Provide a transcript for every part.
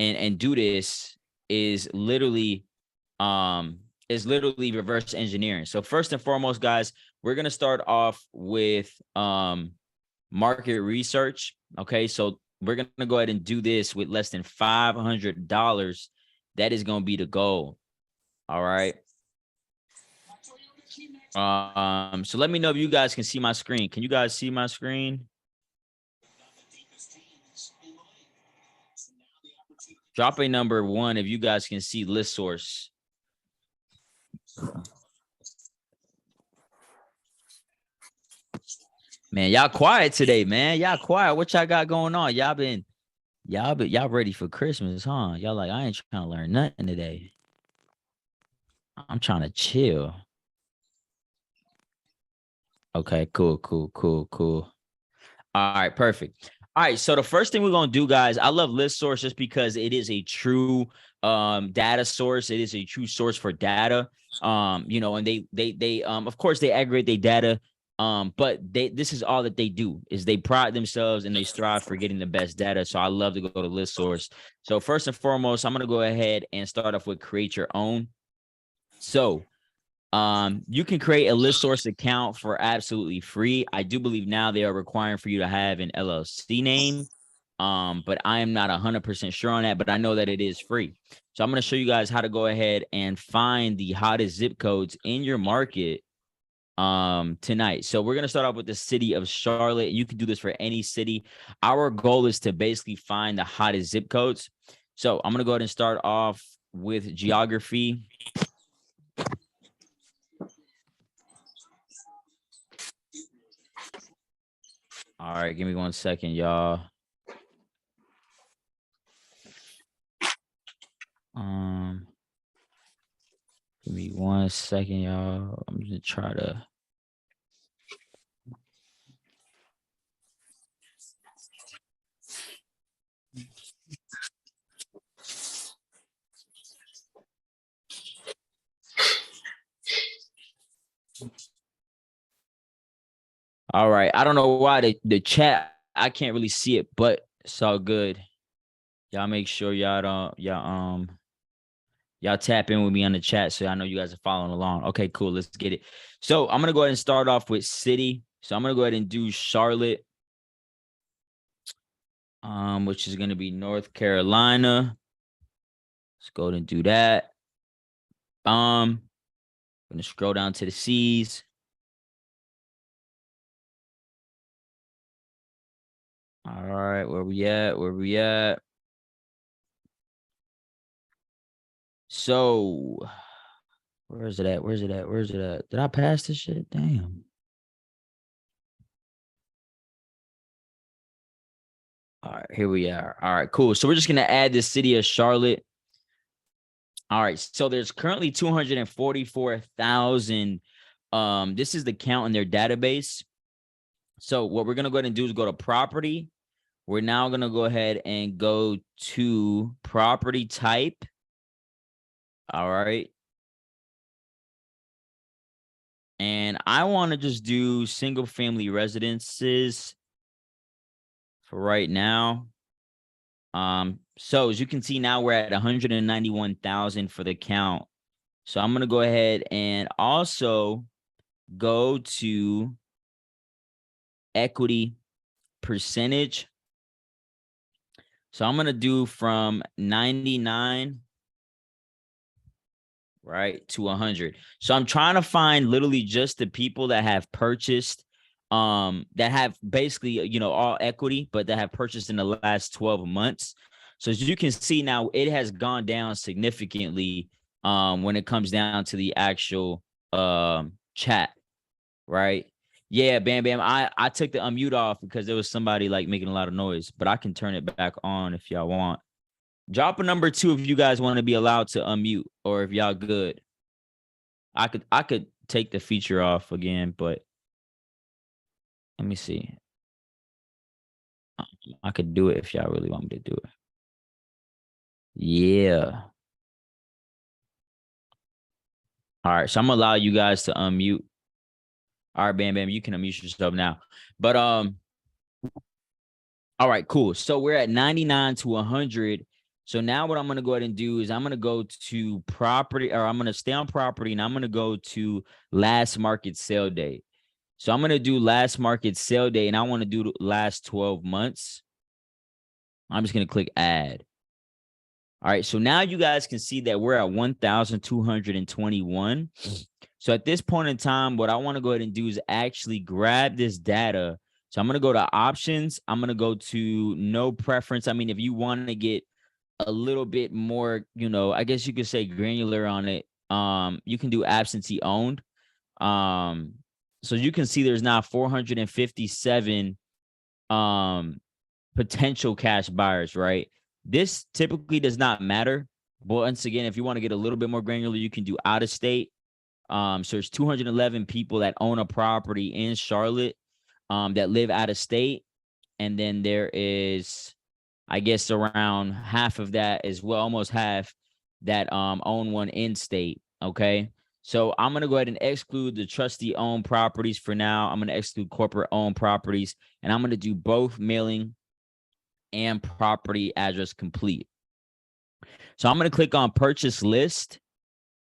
and do this is literally reverse engineering. So first and foremost, guys, we're going to start off with market research. Okay, so we're going to go ahead and do this with less than $500. That is going to be the goal. All right. So let me know if you guys can see my screen. Can you guys see my screen? Drop a number 1 if you guys can see list source. Man, y'all quiet today, man. Y'all quiet. What y'all got going on? Y'all ready for Christmas, huh? Y'all like, I ain't trying to learn nothing today. I'm trying to chill. Okay, cool. All right, perfect. All right, so the first thing we're gonna do, guys, I love list source just because it is a true data source. It is a true source for data. You know, and they of course they aggregate their data. But this is all that they do is they pride themselves and they strive for getting the best data. So I love to go to list source. So first and foremost, I'm gonna go ahead and start off with create your own. So you can create a list source account for absolutely free. I do believe now they are requiring for you to have an LLC name. But I am not 100% sure on that, but I know that it is free. So I'm going to show you guys how to go ahead and find the hottest zip codes in your market tonight. So we're going to start off with the city of Charlotte. You can do this for any city. Our goal is to basically find the hottest zip codes. So I'm going to go ahead and start off with geography. All right, give me 1 second, y'all. Give me 1 second, y'all. I'm gonna try to. All right. I don't know why the chat, I can't really see it, but it's all good. Y'all make sure y'all don't, y'all tap in with me on the chat so I know you guys are following along. Okay, cool. Let's get it. So I'm going to go ahead and start off with city. So I'm going to go ahead and do Charlotte, which is going to be North Carolina. Let's go ahead and do that. I'm going to scroll down to the C's. All right, where we at? So, where is it at? Did I pass this shit? Damn. All right, here we are. All right, cool. So we're just going to add the city of Charlotte. All right, so there's currently 244,000. This is the count in their database. So what we're going to go ahead and do is go to property. We're now going to go ahead and go to property type. All right. And I want to just do single family residences for right now. So as you can see now, we're at 191,000 for the count. So I'm going to go ahead and also go to equity percentage. So I'm going to do from 99, right, to 100. So I'm trying to find literally just the people that have purchased, that have basically, you know, all equity, but that have purchased in the last 12 months. So as you can see now, it has gone down significantly when it comes down to the actual chat, right? Yeah, Bam Bam. I took the unmute off because there was somebody like making a lot of noise, but I can turn it back on if y'all want. Drop a number 2 if you guys want to be allowed to unmute, or if y'all good. I could take the feature off again, but let me see. I could do it if y'all really want me to do it. Yeah. All right, so I'm gonna allow you guys to unmute. All right, Bam Bam, you can unmute yourself now. But all right, cool. So we're at 99 to 100. So now what I'm going to go ahead and do is I'm going to go to property, or I'm going to stay on property, and I'm going to go to last market sale date. So I'm going to do last market sale day, and I want to do the last 12 months. I'm just going to click add. All right. So now you guys can see that we're at 1,221. So at this point in time, what I want to go ahead and do is actually grab this data. So I'm going to go to options. I'm going to go to no preference. I mean, if you want to get a little bit more, I guess you could say granular on it, you can do absentee owned. So you can see there's now 457 potential cash buyers, right? This typically does not matter. But once again, if you want to get a little bit more granular, you can do out of state. So there's 211 people that own a property in Charlotte that live out of state. And then there is, I guess, around half of that as well, almost half that own one in state. Okay. So I'm going to go ahead and exclude the trustee owned properties for now. I'm going to exclude corporate owned properties, and I'm going to do both mailing and property address complete. So I'm going to click on purchase list.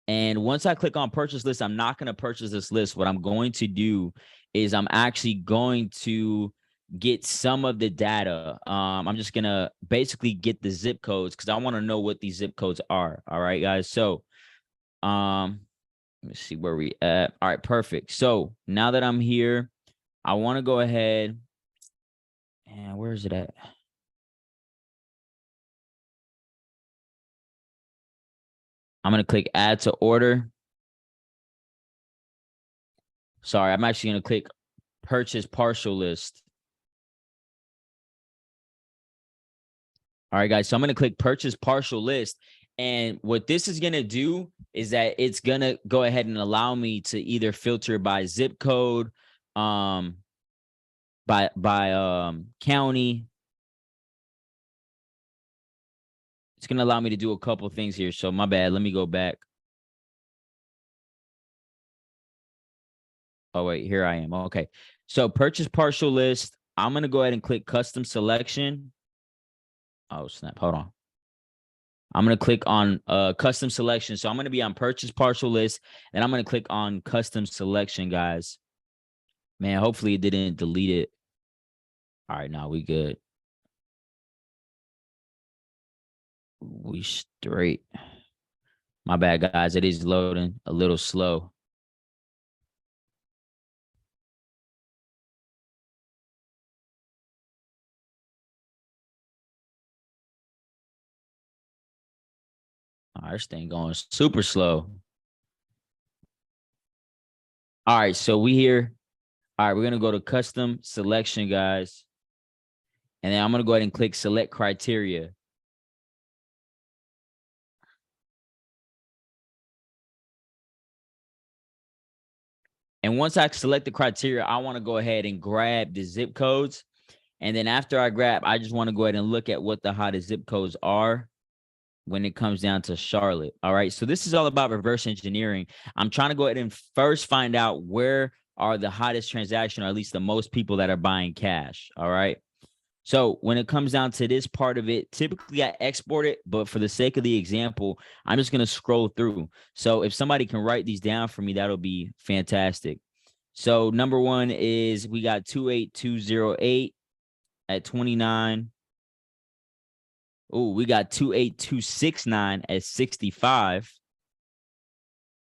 And once I click on purchase list, I'm not going to purchase this list. What I'm going to do is I'm actually going to get some of the data. I'm just going to basically get the zip codes because I want to know what these zip codes are. All right, guys. So let me see where we at. All right, perfect. So now that I'm here, I want to go ahead and where is it at? I'm going to click add to order. Sorry, I'm actually going to click purchase partial list. All right, guys. So I'm going to click purchase partial list. And what this is going to do is that it's going to go ahead and allow me to either filter by zip code, by county. It's going to allow me to do a couple of things here. So my bad. Let me go back. Oh, wait, here I am. Okay. So purchase partial list. I'm going to go ahead and click custom selection. Oh, snap. Hold on. I'm going to click on custom selection. So I'm going to be on purchase partial list, and I'm going to click on custom selection, guys. Man, hopefully it didn't delete it. All right, now we good. We straight. My bad, guys. It is loading a little slow. All right, this thing going super slow. All right, so we here. All right, we're going to go to custom selection, guys. And then I'm going to go ahead and click select criteria. And once I select the criteria, I want to go ahead and grab the zip codes. And then after I grab, I just want to go ahead and look at what the hottest zip codes are when it comes down to Charlotte. All right. So this is all about reverse engineering. I'm trying to go ahead and first find out where are the hottest transaction, or at least the most people that are buying cash. All right. So when it comes down to this part of it, typically I export it, but for the sake of the example, I'm just going to scroll through. So if somebody can write these down for me, that'll be fantastic. So number one is we got 28208 at 29. Oh, we got 28269 at 65.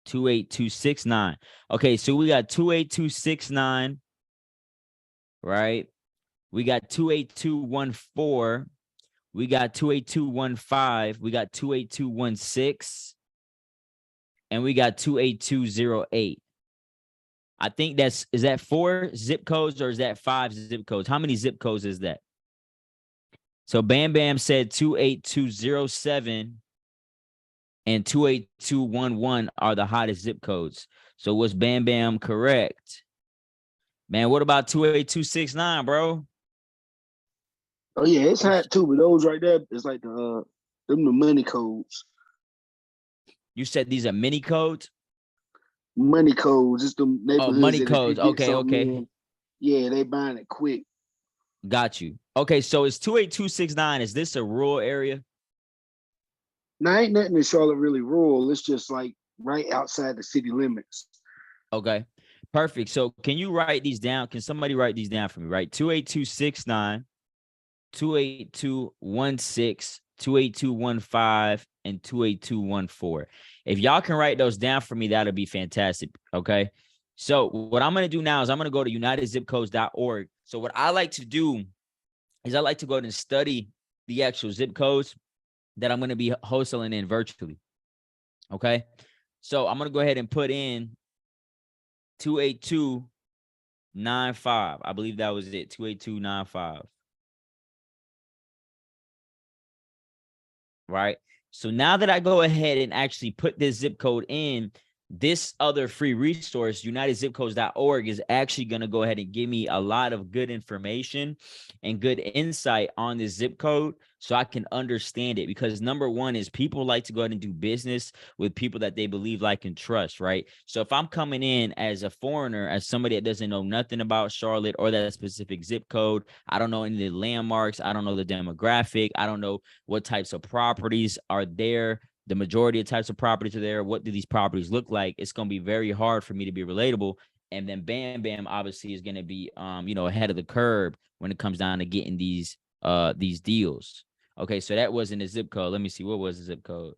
28269. Okay, so we got 28269, right? We got 28214. We got 28215. We got 28216. And we got 28208. I think is that 4 zip codes or is that 5 zip codes? How many zip codes is that? So Bam Bam said 28207 and 28211 are the hottest zip codes. So was Bam Bam correct? Man, what about 28269, bro? Oh yeah, it's hot too, but those right there is like them the money codes. You said these are mini codes? Money codes. It's the neighborhoods. Oh, money codes. Okay, okay. In. Yeah, they buying it quick. Got you. Okay, so it's 28269. Is this a rural area? Now ain't nothing in Charlotte really rural. It's just like right outside the city limits. Okay, perfect. So can you write these down? Can somebody write these down for me? Right, 28269, 28216, 28215, and 28214. If y'all can write those down for me, that'll be fantastic. Okay. So what I'm going to do now is I'm going to go to unitedzipcodes.org. So what I like to do is I like to go ahead and study the actual zip codes that I'm going to be wholesaling in virtually. Okay. So I'm going to go ahead and put in 28295. I believe that was it. 28295. Right. So now that I go ahead and actually put this zip code in, this other free resource, unitedzipcodes.org, is actually going to go ahead and give me a lot of good information and good insight on this zip code so I can understand it. Because number one is people like to go ahead and do business with people that they believe, like, and trust, right? So if I'm coming in as a foreigner, as somebody that doesn't know nothing about Charlotte or that specific zip code, I don't know any of the landmarks, I don't know the demographic, I don't know what types of properties are there, the majority of types of properties are there, what do these properties look like, it's going to be very hard for me to be relatable. And then Bam Bam obviously is going to be ahead of the curve when it comes down to getting these deals. Okay, so that wasn't a zip code. Let me see, what was the zip code?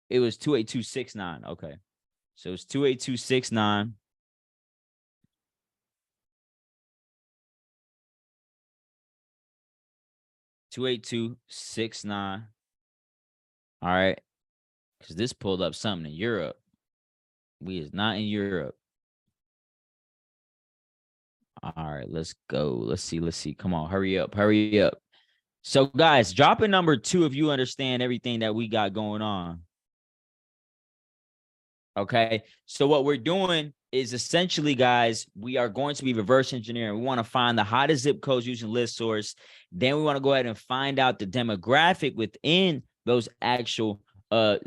It was 28269. Okay, so it's 28269. $28269. All right, because this pulled up something in Europe. We is not in Europe. All right, let's go. Let's see. Come on, hurry up. So guys, drop a number 2 if you understand everything that we got going on. Okay, so what we're doing is essentially, guys, we are going to be reverse engineering. We want to find the hottest zip codes using list source. Then we want to go ahead and find out the demographic within those actual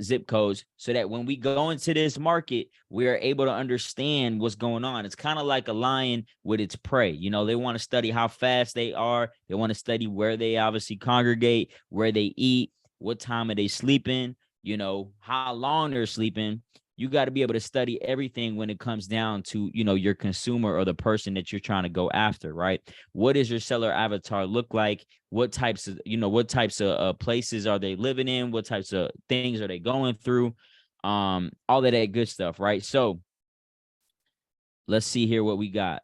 zip codes, so that when we go into this market, we are able to understand what's going on. It's kind of like a lion with its prey. You know, they want to study how fast they are. They want to study where they obviously congregate, where they eat, what time are they sleeping, you know, how long they're sleeping. You got to be able to study everything when it comes down to, you know, your consumer or the person that you're trying to go after, right? What does your seller avatar look like? What types of places are they living in? What types of things are they going through? All of that good stuff, right? So let's see here what we got.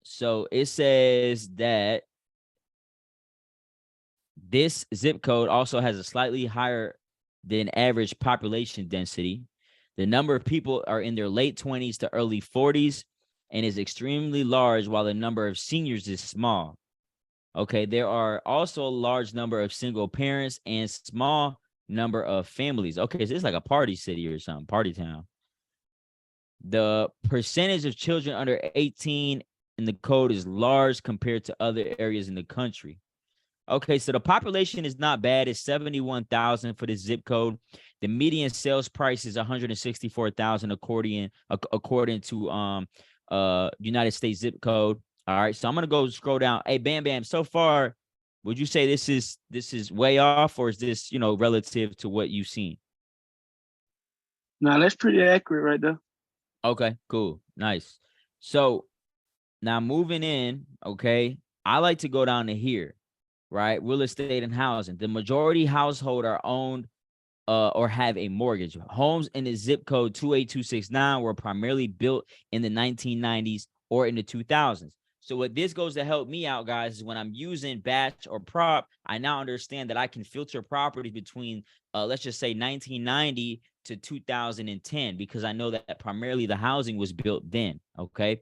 So it says that this zip code also has a slightly higher than average population density. The number of people are in their late 20s to early 40s and is extremely large, while the number of seniors is small. Okay, there are also a large number of single parents and small number of families. Okay, so it's like a party city or something, party town. The percentage of children under 18 in the code is large compared to other areas in the country. Okay, so the population is not bad. It's 71,000 for this zip code. The median sales price is 164,000 according to United States zip code. All right, so I'm gonna go scroll down. Hey, Bam Bam. So far, would you say this is way off, or is this, you know, relative to what you've seen? No, that's pretty accurate right there. Okay, cool, nice. So now moving in, okay, I like to go down to here. Right, real estate and housing. The majority household are owned or have a mortgage. Homes in the zip code 28269 were primarily built in the 1990s or in the 2000s. So what this goes to help me out, guys, is when I'm using batch or prop, I now understand that I can filter properties between, let's just say 1990 to 2010, because I know that primarily the housing was built then, okay?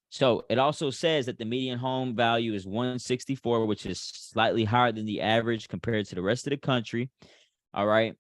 So it also says that the median home value is 164, which is slightly higher than the average compared to the rest of the country. All right.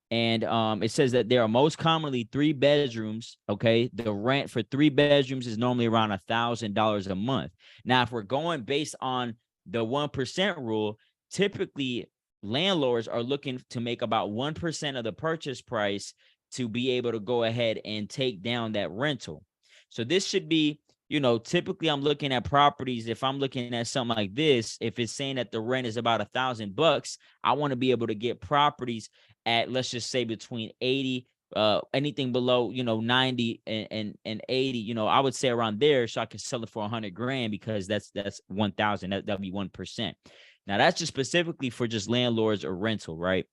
And it says that there are most commonly 3 bedrooms. Okay. The rent for 3 bedrooms is normally around $1,000 a month. Now, if we're going based on the 1% rule, typically landlords are looking to make about 1% of the purchase price to be able to go ahead and take down that rental. So this should be, you know, typically I'm looking at properties. If I'm looking at something like this, if it's saying that the rent is about $1,000, I want to be able to get properties at, let's just say, between 80, anything below, 90 and 80, I would say around there, so I can sell it for 100 grand, because that's 1,000. That'll be 1%. Now that's just specifically for just landlords or rental, right?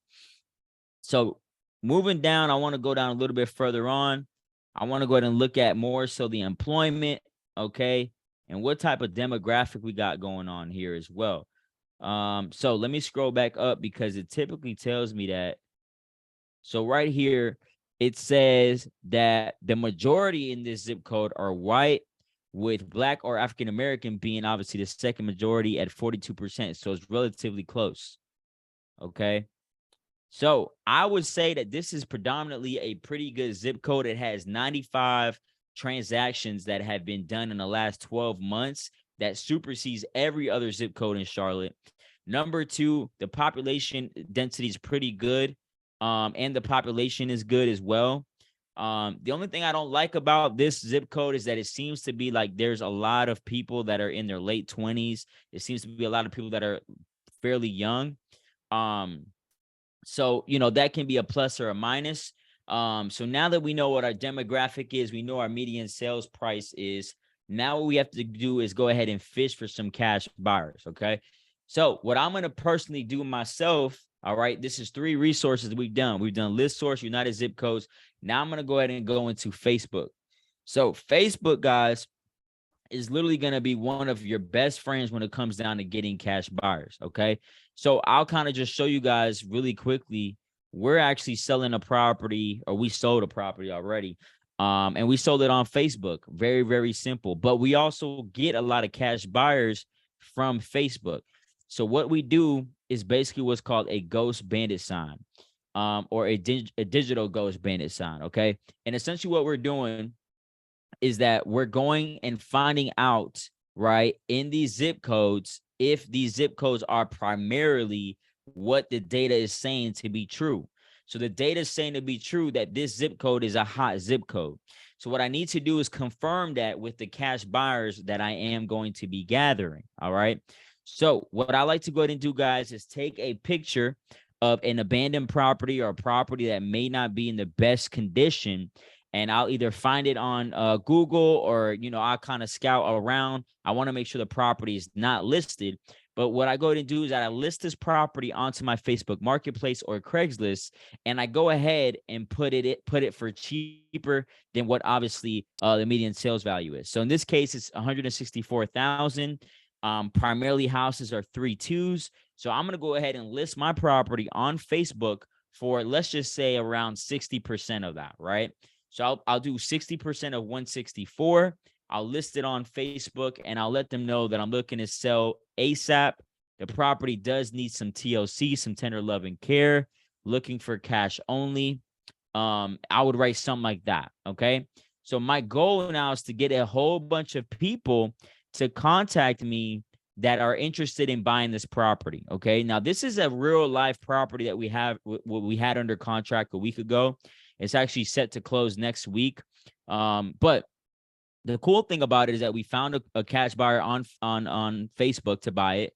So moving down, I want to go down a little bit further on. I want to go ahead and look at more so the employment, okay, and what type of demographic we got going on here as well. So let me scroll back up, because it typically tells me that. So right here, it says that the majority in this zip code are white, with Black or African American being obviously the second majority at 42%. So it's relatively close. Okay. So I would say that this is predominantly a pretty good zip code. It has 95 transactions that have been done in the last 12 months. That supersedes every other zip code in Charlotte. Number two, the population density is pretty good. And the population is good as well. The only thing I don't like about this zip code is that it seems to be like there's a lot of people that are in their late 20s. It seems to be a lot of people that are fairly young. So, that can be a plus or a minus. So now that we know what our demographic is, we know our median sales price is. Now what we have to do is go ahead and fish for some cash buyers, okay? So what I'm going to personally do myself, all right, this is 3 resources we've done. We've done List Source, United Zip Codes. Now I'm going to go ahead and go into Facebook. So Facebook, guys, is literally going to be one of your best friends when it comes down to getting cash buyers, okay? So I'll kind of just show you guys really quickly. We're actually selling a property, or we sold a property already. And we sold it on Facebook. Very, very simple. But we also get a lot of cash buyers from Facebook. So what we do is basically what's called a ghost bandit sign, or a digital ghost bandit sign, okay? And essentially what we're doing is that we're going and finding out, right, in these zip codes, if these zip codes are primarily what the data is saying to be true. So the data is saying to be true that this zip code is a hot zip code. So what I need to do is confirm that with the cash buyers that I am going to be gathering. All right. So what I like to go ahead and do, guys, is take a picture of an abandoned property or a property that may not be in the best condition. And I'll either find it on Google, or, I'll kind of scout around. I want to make sure the property is not listed. But what I go ahead and do is that I list this property onto my Facebook Marketplace or Craigslist, and I go ahead and put it for cheaper than what obviously the median sales value is. So in this case, it's 164,000. Primarily houses are 3.2s. So I'm going to go ahead and list my property on Facebook for, let's just say, around 60% of that, right? So I'll do 60% of 164. I'll list it on Facebook, and I'll let them know that I'm looking to sell ASAP. The property does need some TLC, some tender love and care, looking for cash only. I would write something like that, okay? So my goal now is to get a whole bunch of people to contact me that are interested in buying this property, okay? Now, this is a real life property that we had under contract a week ago. It's actually set to close next week. But the cool thing about it is that we found a cash buyer on Facebook to buy it.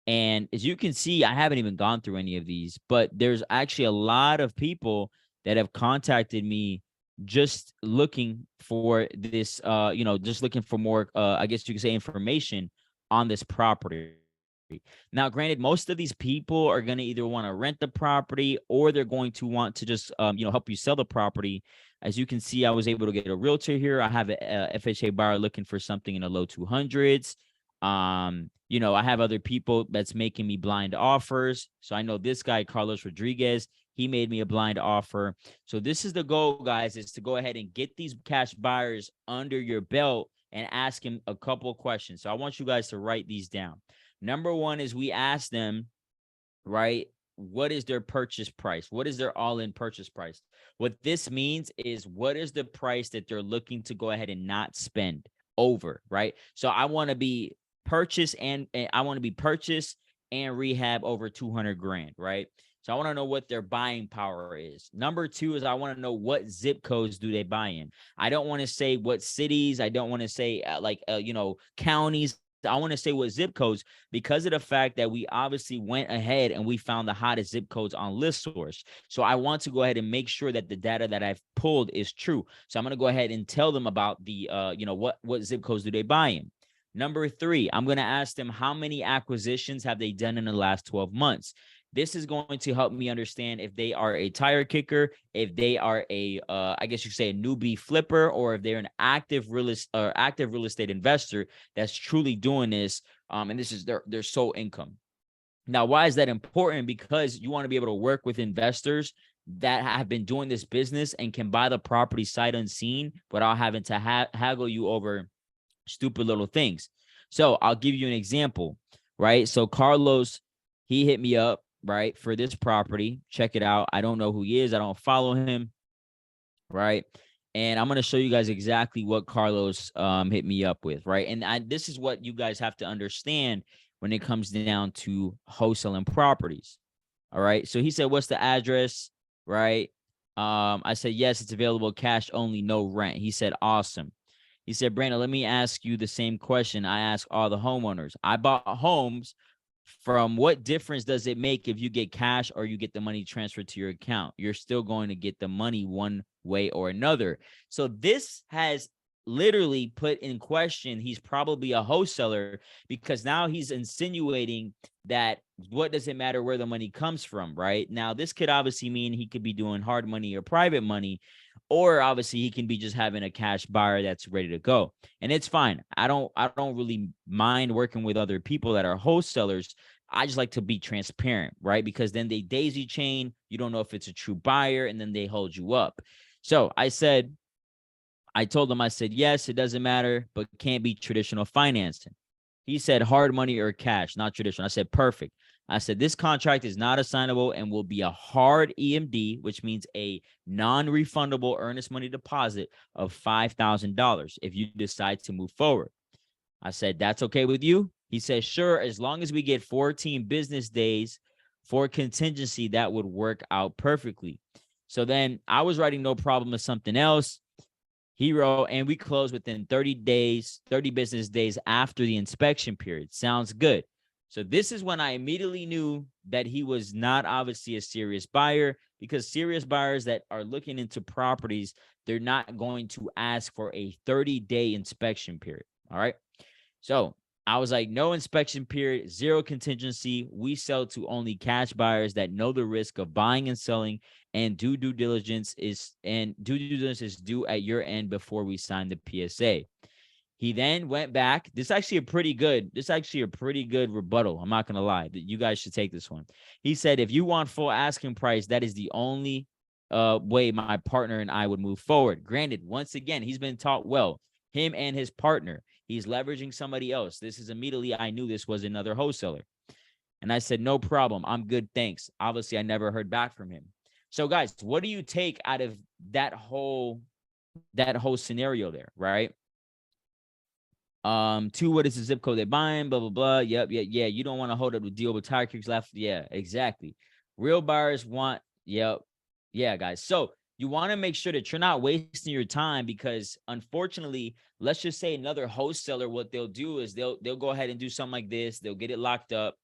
And as you can see, I haven't even gone through any of these, but there's actually a lot of people that have contacted me just looking for this, just looking for more, I guess you could say, information on this property. Now, granted, most of these people are going to either want to rent the property, or they're going to want to just, help you sell the property. As you can see, I was able to get a realtor here. I have a FHA buyer looking for something in the low 200s. I have other people that's making me blind offers. So I know this guy, Carlos Rodriguez, he made me a blind offer. So this is the goal, guys, is to go ahead and get these cash buyers under your belt and ask him a couple of questions. So I want you guys to write these down. Number one is we ask them, right, what is their purchase price? What is their all-in purchase price? What this means is, what is the price that they're looking to go ahead and not spend over, right? So I want to be purchase and rehab over 200 grand, right? So I want to know what their buying power is. Number two is I want to know what zip codes do they buy in. I don't want to say what cities. I don't want to say counties. I want to say what zip codes, because of the fact that we obviously went ahead and we found the hottest zip codes on ListSource. So I want to go ahead and make sure that the data that I've pulled is true. So I'm going to go ahead and tell them about the, what zip codes do they buy in. Number 3, I'm going to ask them how many acquisitions have they done in the last 12 months. This is going to help me understand if they are a tire kicker, if they are a, I guess you could say a newbie flipper, or if they're an active real estate investor that's truly doing this, and this is their sole income. Now, why is that important? Because you want to be able to work with investors that have been doing this business and can buy the property sight unseen without having to haggle you over stupid little things. So I'll give you an example, right? So Carlos, he hit me up, right, for this property. Check it out. I don't know who he is. I don't follow him, right? And I'm going to show you guys exactly what Carlos hit me up with, right? And this is what you guys have to understand when it comes down to wholesaling properties, all right? So he said, what's the address, right? I said, yes, it's available cash only, no rent. He said, awesome. He said, Brandon, let me ask you the same question I ask all the homeowners. I bought homes. From what difference does it make if you get cash or you get the money transferred to your account? You're still going to get the money one way or another. So this has literally put in question, he's probably a wholesaler, because now he's insinuating that what does it matter where the money comes from, right? Now, this could obviously mean he could be doing hard money or private money, or obviously he can be just having a cash buyer that's ready to go. And it's fine. I don't really mind working with other people that are wholesalers. I just like to be transparent, right? Because then they daisy chain. You don't know if it's a true buyer, and then they hold you up. So I told him, I said, yes, it doesn't matter, but can't be traditional financing. He said hard money or cash, not traditional. I said, perfect. I said, this contract is not assignable and will be a hard EMD, which means a non-refundable earnest money deposit of $5,000 if you decide to move forward. I said, that's okay with you? He said, sure, as long as we get 14 business days for contingency, that would work out perfectly. So then I was writing no problem to something else. He wrote, and we close within 30 business days after the inspection period. Sounds good. So this is when I immediately knew that he was not obviously a serious buyer, because serious buyers that are looking into properties, they're not going to ask for a 30-day inspection period. All right. So I was like, no inspection period, zero contingency. We sell to only cash buyers that know the risk of buying and selling, and due diligence is due at your end before we sign the PSA. He then went back. This is actually a pretty good rebuttal. I'm not going to lie. You guys should take this one. He said, if you want full asking price, that is the only way my partner and I would move forward. Granted, once again, he's been taught well. Him and his partner. He's leveraging somebody else. This is immediately, I knew this was another wholesaler. And I said, no problem. I'm good. Thanks. Obviously, I never heard back from him. So guys, what do you take out of that whole scenario there, right? 2, what is the zip code they're buying? Blah, blah, blah. Yep. Yeah. You don't want to hold up the deal with tire kicks left. Yeah, exactly. Real buyers want, yep. Yeah, guys. So you want to make sure that you're not wasting your time, because unfortunately, let's just say another wholesaler, what they'll do is they'll go ahead and do something like this. They'll get it locked up.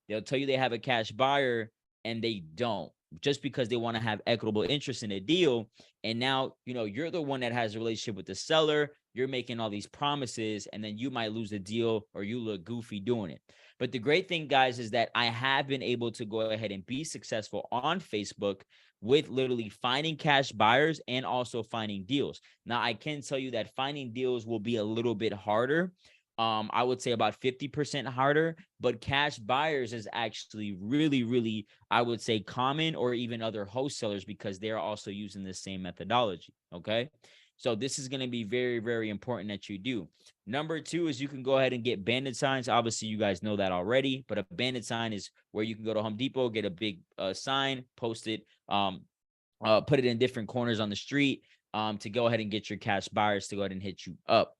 They'll tell you they have a cash buyer, and they don't, just because they want to have equitable interest in a deal. And now, you're the one that has a relationship with the seller. You're making all these promises, and then you might lose the deal, or you look goofy doing it. But the great thing, guys, is that I have been able to go ahead and be successful on Facebook with literally finding cash buyers and also finding deals. Now, I can tell you that finding deals will be a little bit harder. I would say about 50% harder, but cash buyers is actually really, really, I would say, common, or even other wholesalers, because they're also using the same methodology. Okay. So this is going to be very, very important that you do. Number 2 is you can go ahead and get bandit signs. Obviously, you guys know that already, but a bandit sign is where you can go to Home Depot, get a big sign, post it, put it in different corners on the street to go ahead and get your cash buyers to go ahead and hit you up.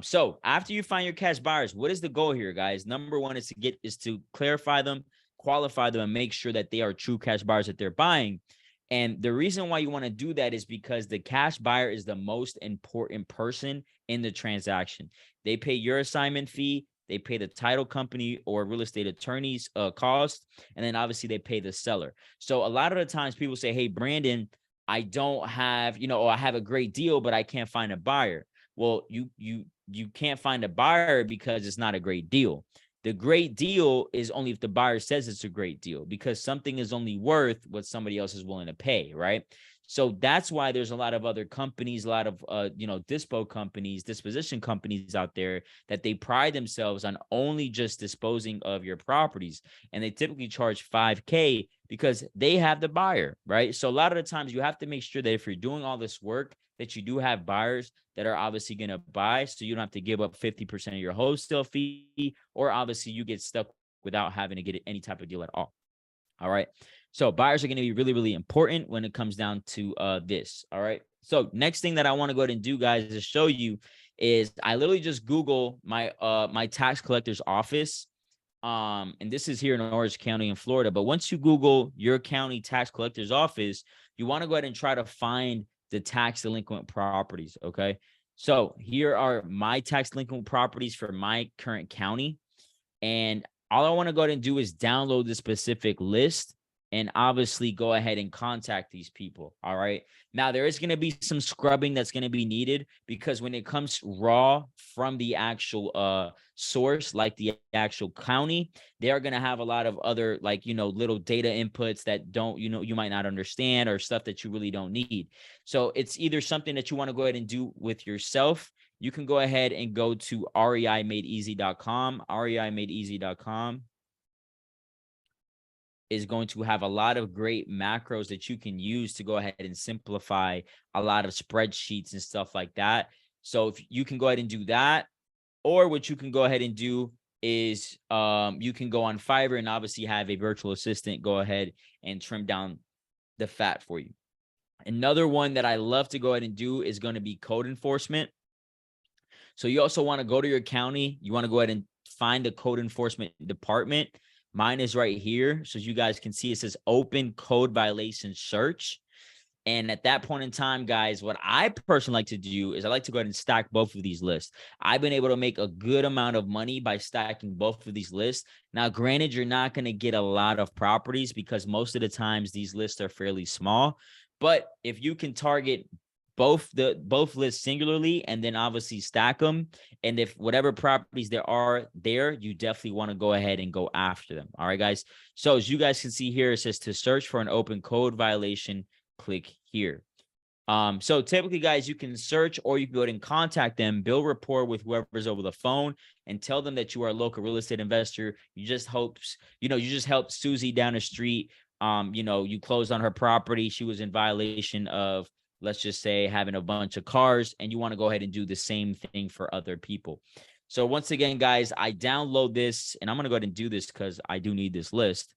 So after you find your cash buyers, what is the goal here, guys? Number 1 is to clarify them, qualify them, and make sure that they are true cash buyers that they're buying. And the reason why you want to do that is because the cash buyer is the most important person in the transaction. They pay your assignment fee. they pay the title company or real estate attorney's cost, and then obviously they pay the seller. So a lot of the times people say, hey, Brandon, I don't have, or I have a great deal, but I can't find a buyer. Well, you can't find a buyer because it's not a great deal. The great deal is only if the buyer says it's a great deal, because something is only worth what somebody else is willing to pay, right? So that's why there's a lot of other companies, a lot of, disposition companies out there that they pride themselves on only just disposing of your properties. And they typically charge $5K because they have the buyer, right? So a lot of the times you have to make sure that if you're doing all this work, that you do have buyers that are obviously going to buy, so you don't have to give up 50% of your wholesale fee, or obviously you get stuck without having to get any type of deal at all. All right. So buyers are going to be really, really important when it comes down to this. All right. So next thing that I want to go ahead and do, guys, is show you is I literally just Google my my tax collector's office. And this is here in Orange County in Florida. But once you Google your county tax collector's office, you want to go ahead and try to find the tax delinquent properties. Okay. So here are my tax delinquent properties for my current county. And all I want to go ahead and do is download the specific list and obviously go ahead and contact these people. All right. Now, there is going to be some scrubbing that's going to be needed, because when it comes raw from the actual source, like the actual county, they are going to have a lot of other, like, little data inputs that don't, you might not understand, or stuff that you really don't need. So it's either something that you want to go ahead and do with yourself. You can go ahead and go to reimadeeasy.com. reimadeeasy.com is going to have a lot of great macros that you can use to go ahead and simplify a lot of spreadsheets and stuff like that. So if you can go ahead and do that, or what you can go ahead and do is you can go on Fiverr and obviously have a virtual assistant go ahead and trim down the fat for you. Another one that I love to go ahead and do is going to be code enforcement. So you also want to go to your county. You want to go ahead and find the code enforcement department. Mine is right here. So as you guys can see, it says open code violation search. And at that point in time, guys, what I personally like to do is I like to go ahead and stack both of these lists. I've been able to make a good amount of money by stacking both of these lists. Now, granted, you're not going to get a lot of properties because most of the times these lists are fairly small. But if you can target both lists singularly and then obviously stack them, and if whatever properties there are there, you definitely want to go ahead and go after them. All right, guys. So as you guys can see here, it says to search for an open code violation, click here. So typically, guys, you can search, or you can go ahead and contact them, build rapport with whoever's over the phone, and tell them that you are a local real estate investor. You just helped Susie down the street. You closed on her property. She was in violation of, let's just say, having a bunch of cars, and you want to go ahead and do the same thing for other people. So once again, guys, I download this, and I'm going to go ahead and do this because I do need this list.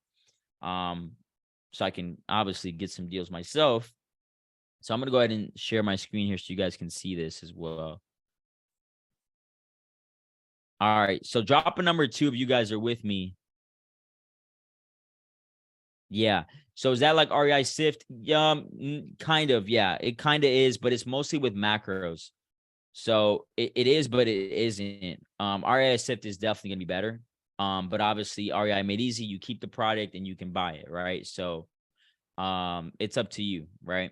So I can obviously get some deals myself. So I'm going to go ahead and share my screen here so you guys can see this as well. All right. So drop a number 2 if you guys are with me. Yeah. So is that like REI Sift? Kind of. Yeah, it kind of is, but it's mostly with macros. So it is, but it isn't. REI Sift is definitely going to be better. But obviously REI Made Easy, you keep the product and you can buy it, right? So it's up to you, right?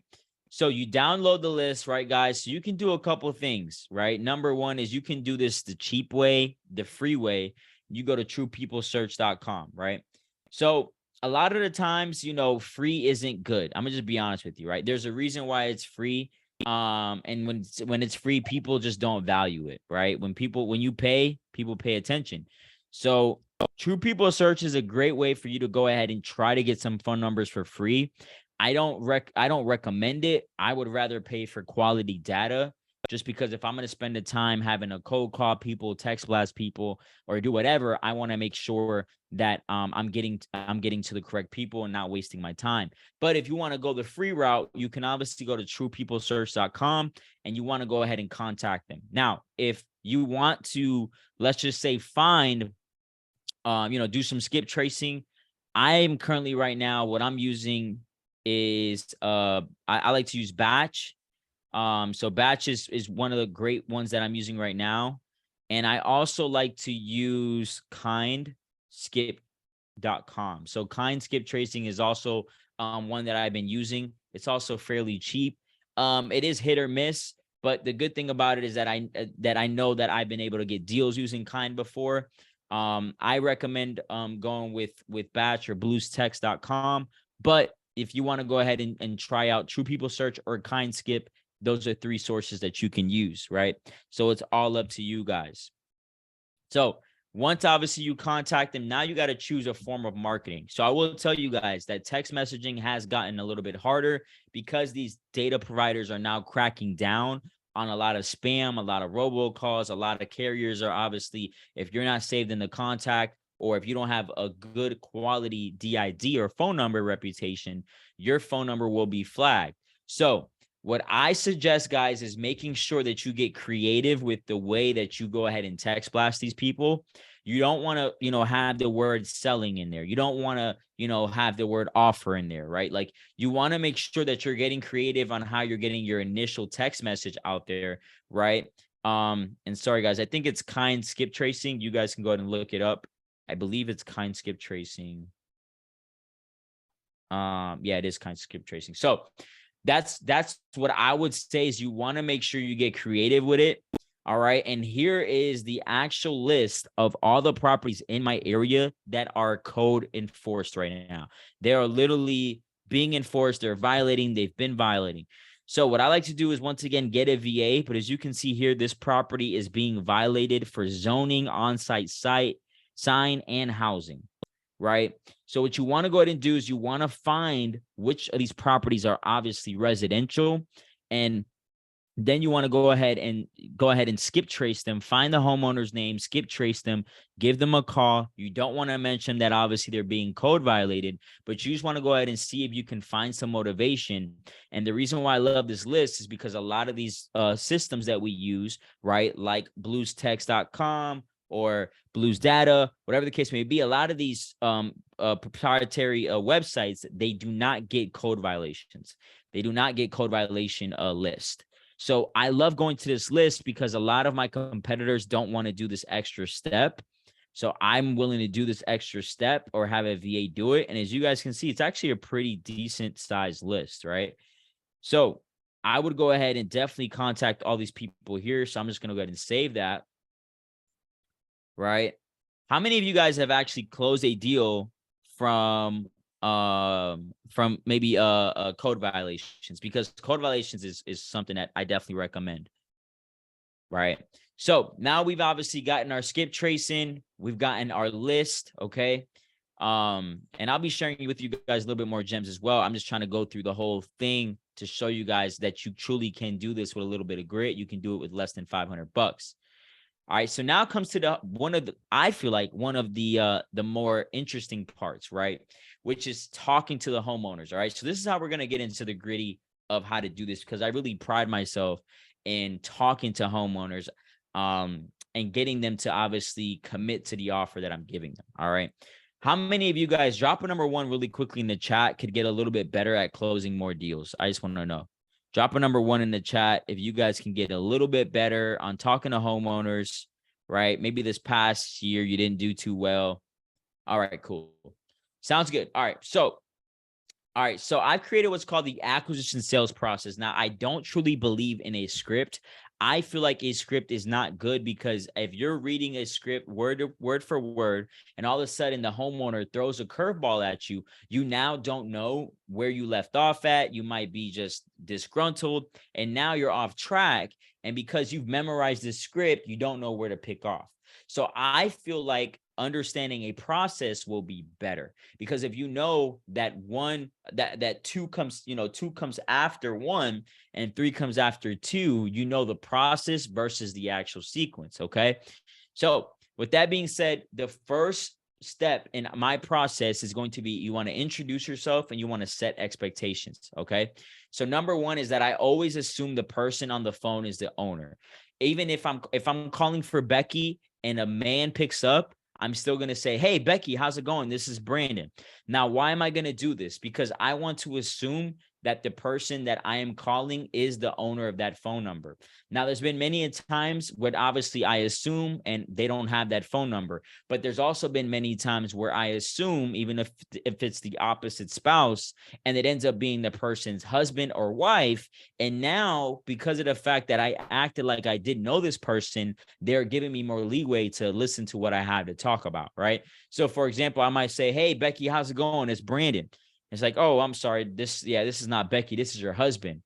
So you download the list, right, guys? So you can do a couple of things, right? Number one is you can do this the cheap way, the free way. You go to truepeoplesearch.com, right? So a lot of the times, free isn't good. I'm gonna just be honest with you, right? There's a reason why it's free. And when it's free, people just don't value it, right? When you pay, people pay attention. So True People Search is a great way for you to go ahead and try to get some phone numbers for free. I don't recommend it. I would rather pay for quality data, just because if I'm going to spend the time having to cold call people, text blast people, or do whatever, I want to make sure that I'm getting to the correct people and not wasting my time. But if you want to go the free route, you can obviously go to truepeoplesearch.com and you want to go ahead and contact them. Now, if you want to, let's just say, find do some skip tracing. I'm currently right now, what I'm using is I like to use Batch. So Batch is one of the great ones that I'm using right now. And I also like to use kindskip.com. So kind skip tracing is also one that I've been using. It's also fairly cheap. It is hit or miss, but the good thing about it is that I know that I've been able to get deals using kind before. I recommend going with Batch or bluestext.com. But if you want to go ahead and try out True People Search or Kind Skip, those are 3 sources that you can use, right? So it's all up to you guys. So once obviously you contact them, now you got to choose a form of marketing. So I will tell you guys that text messaging has gotten a little bit harder because these data providers are now cracking down on a lot of spam, a lot of robocalls. A lot of carriers are obviously, if you're not saved in the contact, or if you don't have a good quality DID or phone number reputation, your phone number will be flagged. So what I suggest, guys, is making sure that you get creative with the way that you go ahead and text blast these people. You don't want to, have the word selling in there. You don't want to, have the word offer in there, right? Like, you want to make sure that you're getting creative on how you're getting your initial text message out there, right? And sorry, guys, I think it's kind skip tracing. You guys can go ahead and look it up. I believe it's kind skip tracing. Yeah, it is kind skip tracing. So that's what I would say is you want to make sure you get creative with it. All right. And here is the actual list of all the properties in my area that are code enforced right now. They are literally being enforced. They're violating. They've been violating. So what I like to do is, once again, get a VA. But as you can see here, this property is being violated for zoning, on-site site, sign, and housing. Right. So what you want to go ahead and do is you want to find which of these properties are obviously residential, and then you want to go ahead and skip trace them, find the homeowner's name, skip trace them, give them a call. You don't want to mention that obviously they're being code violated, but you just want to go ahead and see if you can find some motivation. And the reason why I love this list is because a lot of these systems that we use, right, like bluestext.com or Blues Data, whatever the case may be, a lot of these proprietary websites, they do not get code violations. They do not get code violation list. So I love going to this list because a lot of my competitors don't want to do this extra step. So I'm willing to do this extra step or have a VA do it. And as you guys can see, it's actually a pretty decent sized list, right? So I would go ahead and definitely contact all these people here. So I'm just going to go ahead and save that. Right? How many of you guys have actually closed a deal from maybe code violations? Because code violations is something that I definitely recommend. Right? So now we've obviously gotten our skip tracing, we've gotten our list, okay? And I'll be sharing with you guys a little bit more gems as well. I'm just trying to go through the whole thing to show you guys that you truly can do this with a little bit of grit. You can do it with less than $500. All right, so now comes to I feel like one of the more interesting parts, right? Which is talking to the homeowners. All right, so this is how we're gonna get into the gritty of how to do this, because I really pride myself in talking to homeowners, and getting them to obviously commit to the offer that I'm giving them. All right, how many of you guys, drop a number 1 really quickly in the chat, could get a little bit better at closing more deals? I just want to know. Drop a number 1 in the chat if you guys can get a little bit better on talking to homeowners, right? Maybe this past year you didn't do too well. All right, cool. Sounds good. All right, so I've created what's called the acquisition sales process. Now, I don't truly believe in a script. I feel like a script is not good, because if you're reading a script word for word, and all of a sudden the homeowner throws a curveball at you, you now don't know where you left off at. You might be just disgruntled, and now you're off track. And because you've memorized this script, you don't know where to pick off. So I feel like understanding a process will be better, because if you know that two comes after 1 and 3 comes after 2, you know the process versus the actual sequence. Okay, so with that being said, the first step in my process is going to be, you want to introduce yourself and you want to set expectations. Okay, so number 1 is that I always assume the person on the phone is the owner. Even if I'm calling for Becky and a man picks up, I'm still going to say, hey, Becky, how's it going? This is Brandon. Now, why am I going to do this? Because I want to assume that the person that I am calling is the owner of that phone number. Now, there's been many times where obviously I assume and they don't have that phone number, but there's also been many times where I assume, even if it's the opposite spouse, and it ends up being the person's husband or wife. And now, because of the fact that I acted like I didn't know this person, they're giving me more leeway to listen to what I have to talk about, right? So, for example, I might say, hey, Becky, how's it going? It's Brandon. It's like, oh, I'm sorry. This is not Becky. This is your husband,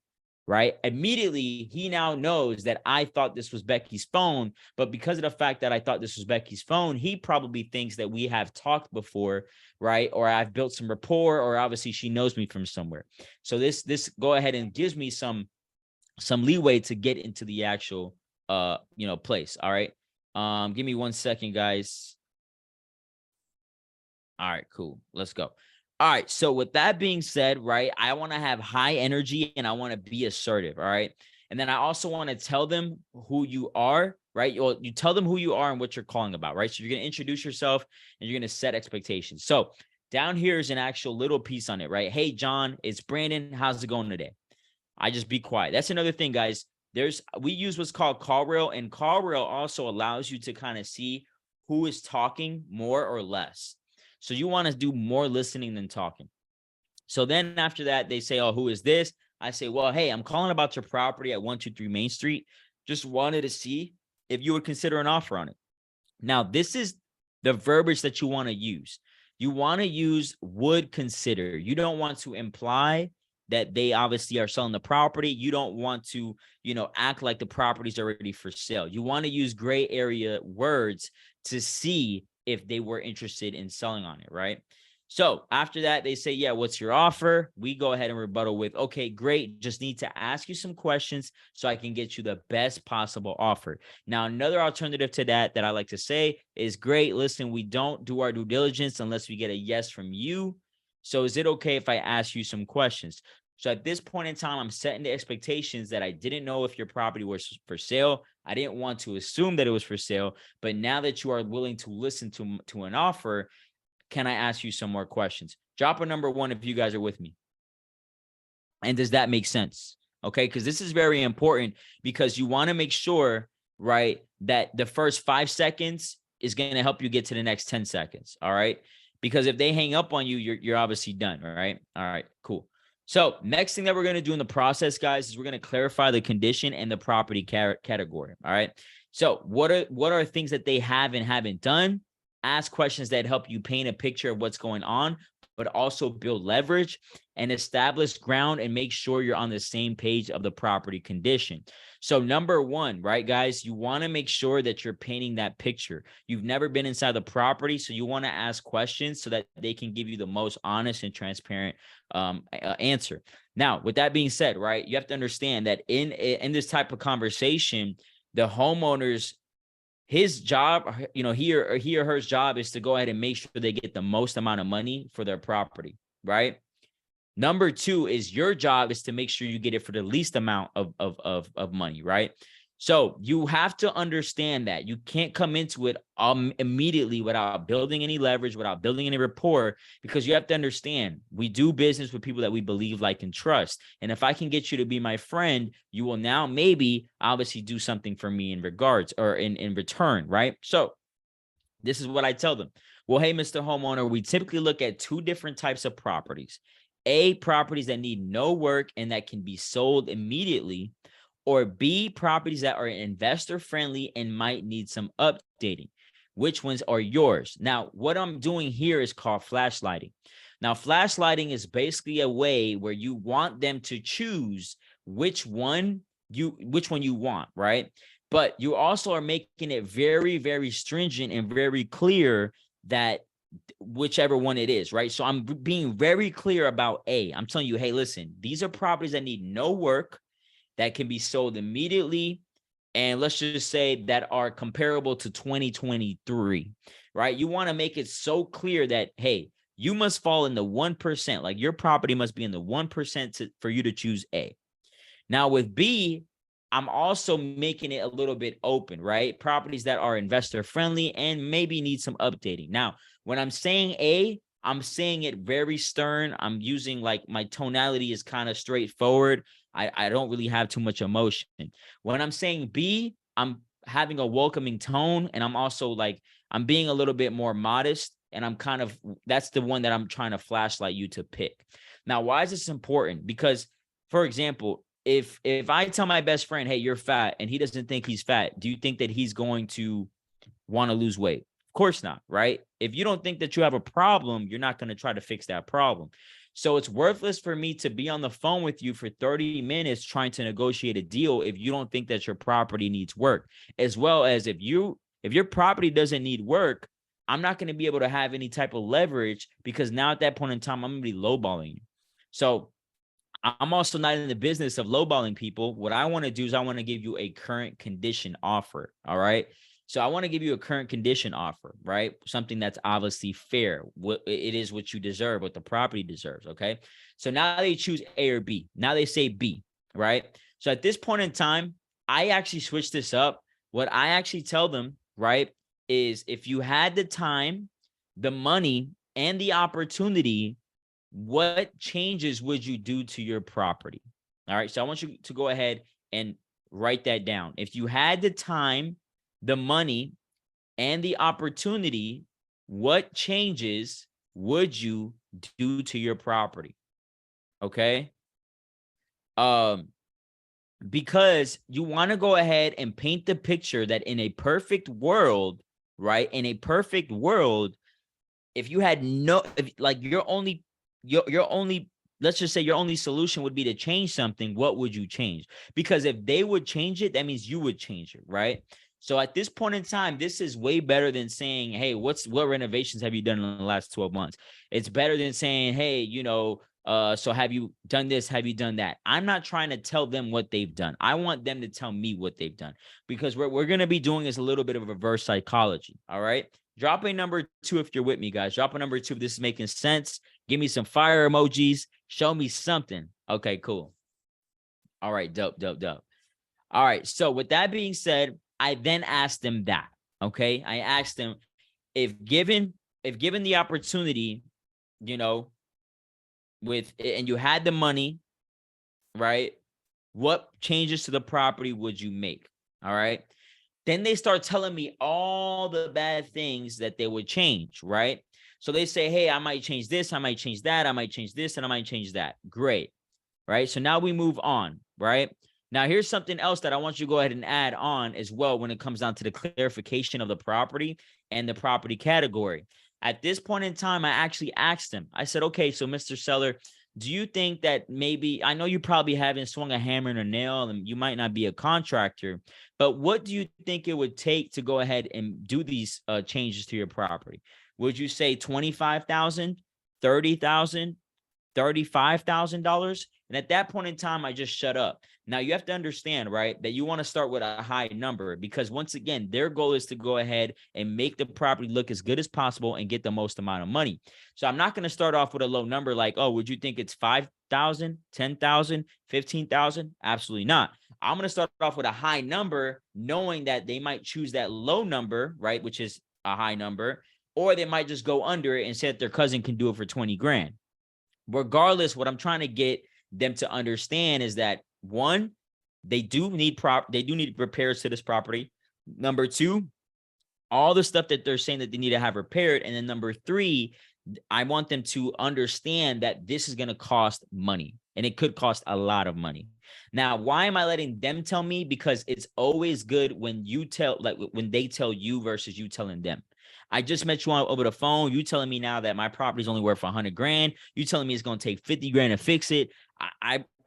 right? Immediately, he now knows that I thought this was Becky's phone, but because of the fact that I thought this was Becky's phone, he probably thinks that we have talked before, right? Or I've built some rapport, or obviously she knows me from somewhere. So this go ahead and gives me some leeway to get into the actual place. All right. Give me 1 second, guys. All right, cool. Let's go. All right. So with that being said, right, I want to have high energy and I want to be assertive. All right. And then I also want to tell them who you are, right? You tell them who you are and what you're calling about, right? So you're going to introduce yourself and you're going to set expectations. So down here is an actual little piece on it, right? Hey, John, it's Brandon. How's it going today? I just be quiet. That's another thing, guys. We use what's called call rail, and call rail also allows you to kind of see who is talking more or less. So you want to do more listening than talking. So then after that, they say, oh, who is this? I say, well, hey, I'm calling about your property at 123 Main Street. Just wanted to see if you would consider an offer on it. Now, this is the verbiage that you want to use. You want to use would consider. You don't want to imply that they obviously are selling the property. You don't want to, act like the property's already for sale. You want to use gray area words to see if they were interested in selling on it, right? So after that, they say, yeah, what's your offer? We go ahead and rebuttal with, okay, great. Just need to ask you some questions so I can get you the best possible offer. Now, another alternative to that I like to say is, great. Listen, we don't do our due diligence unless we get a yes from you. So is it okay if I ask you some questions? So at this point in time, I'm setting the expectations that I didn't know if your property was for sale. I didn't want to assume that it was for sale, but now that you are willing to listen to an offer, can I ask you some more questions? Drop a number 1 if you guys are with me. And does that make sense? Okay, because this is very important, because you want to make sure, right, that the first 5 seconds is going to help you get to the next 10 seconds. All right, because if they hang up on you, you're obviously done. All right. All right, cool. So next thing that we're going to do in the process, guys, is we're going to clarify the condition and the property category. All right. So what are things that they have and haven't done? Ask questions that help you paint a picture of what's going on, but also build leverage and establish ground and make sure you're on the same page of the property condition. So number 1, right, guys, you want to make sure that you're painting that picture. You've never been inside the property, so you want to ask questions so that they can give you the most honest and transparent answer. Now, with that being said, right, you have to understand that in this type of conversation, the homeowners, his job, he or her job is to go ahead and make sure they get the most amount of money for their property, right? Number 2 is your job is to make sure you get it for the least amount of money, right? So you have to understand that you can't come into it immediately without building any leverage, without building any rapport, because you have to understand we do business with people that we believe, like, and trust. And if I can get you to be my friend, you will now maybe obviously do something for me in regards or in return, right? So this is what I tell them. Well, hey, Mr. Homeowner, we typically look at 2 different types of properties. A, properties that need no work and that can be sold immediately, or B, properties that are investor friendly and might need some updating. Which ones are yours? Now, what I'm doing here is called flashlighting. Now, flashlighting is basically a way where you want them to choose which one you want, right? But you also are making it very, very stringent and very clear that whichever one it is, right? So I'm being very clear about A. I'm telling you, hey, listen, these are properties that need no work, that can be sold immediately, and let's just say that are comparable to 2023, right? You want to make it so clear that, hey, you must fall in the 1%, like your property must be in the 1% for you to choose A. Now with B, I'm also making it a little bit open, right? Properties that are investor friendly and maybe need some updating. Now, when I'm saying A, I'm saying it very stern. I'm using like my tonality is kind of straightforward. I don't really have too much emotion. When I'm saying B, I'm having a welcoming tone, and I'm also like, I'm being a little bit more modest, and I'm kind of, that's the one that I'm trying to flashlight you to pick. Now, why is this important? Because, for example, if I tell my best friend, hey, you're fat, and he doesn't think he's fat, do you think that he's going to want to lose weight? Of course not, right? If you don't think that you have a problem, you're not going to try to fix that problem. So it's worthless for me to be on the phone with you for 30 minutes trying to negotiate a deal if you don't think that your property needs work. As well as if your property doesn't need work, I'm not going to be able to have any type of leverage, because now at that point in time, I'm going to be lowballing you. So I'm also not in the business of lowballing people. What I want to do is I want to give you a current condition offer. All right. So I want to give you a current condition offer, right? Something that's obviously fair. What it is, what you deserve, what the property deserves. Okay. So now they choose A or B. Now they say B, right? So at this point in time, I actually switch this up. What I actually tell them, right, is if you had the time, the money, and the opportunity, what changes would you do to your property? All right. So I want you to go ahead and write that down. If you had the time, the money, and the opportunity, what changes would you do to your property? Okay. Because you want to go ahead and paint the picture that in a perfect world, right? In a perfect world, if you had your only, let's just say your only solution would be to change something, what would you change? Because if they would change it, that means you would change it, right? So at this point in time, this is way better than saying, hey, what renovations have you done in the last 12 months? It's better than saying, hey, so have you done this? Have you done that? I'm not trying to tell them what they've done. I want them to tell me what they've done, because what we're going to be doing is a little bit of reverse psychology. All right. Drop a number 2 if you're with me, guys. Drop a number 2 if this is making sense. Give me some fire emojis. Show me something. Okay, cool. All right, dope. All right, so with that being said, I then asked them that, okay? I asked them, if given the opportunity, and you had the money, right? What changes to the property would you make? All right. Then they start telling me all the bad things that they would change, right? So they say, hey, I might change this, I might change that, I might change this, and I might change that. Great, right? So now we move on, right? Now, here's something else that I want you to go ahead and add on as well when it comes down to the clarification of the property and the property category. At this point in time, I actually asked him, I said, okay, so Mr. Seller, do you think that maybe, I know you probably haven't swung a hammer and a nail and you might not be a contractor, but what do you think it would take to go ahead and do these changes to your property? Would you say $25,000, $30,000, $35,000? And at that point in time, I just shut up. Now you have to understand, right, that you want to start with a high number, because once again, their goal is to go ahead and make the property look as good as possible and get the most amount of money. So I'm not going to start off with a low number like, oh, would you think it's 5,000, 10,000, 15,000? Absolutely not. I'm going to start off with a high number, knowing that they might choose that low number, right, which is a high number, or they might just go under it and say that their cousin can do it for 20 grand. Regardless, what I'm trying to get them to understand is that, one, they do need repairs to this property. Number 2, all the stuff that they're saying that they need to have repaired. And then number 3, I want them to understand that this is going to cost money, and it could cost a lot of money. Now, why am I letting them tell me? Because it's always good when when they tell you versus you telling them. I just met you on over the phone. You telling me now that my property is only worth 100 grand. You telling me it's going to take 50 grand to fix it.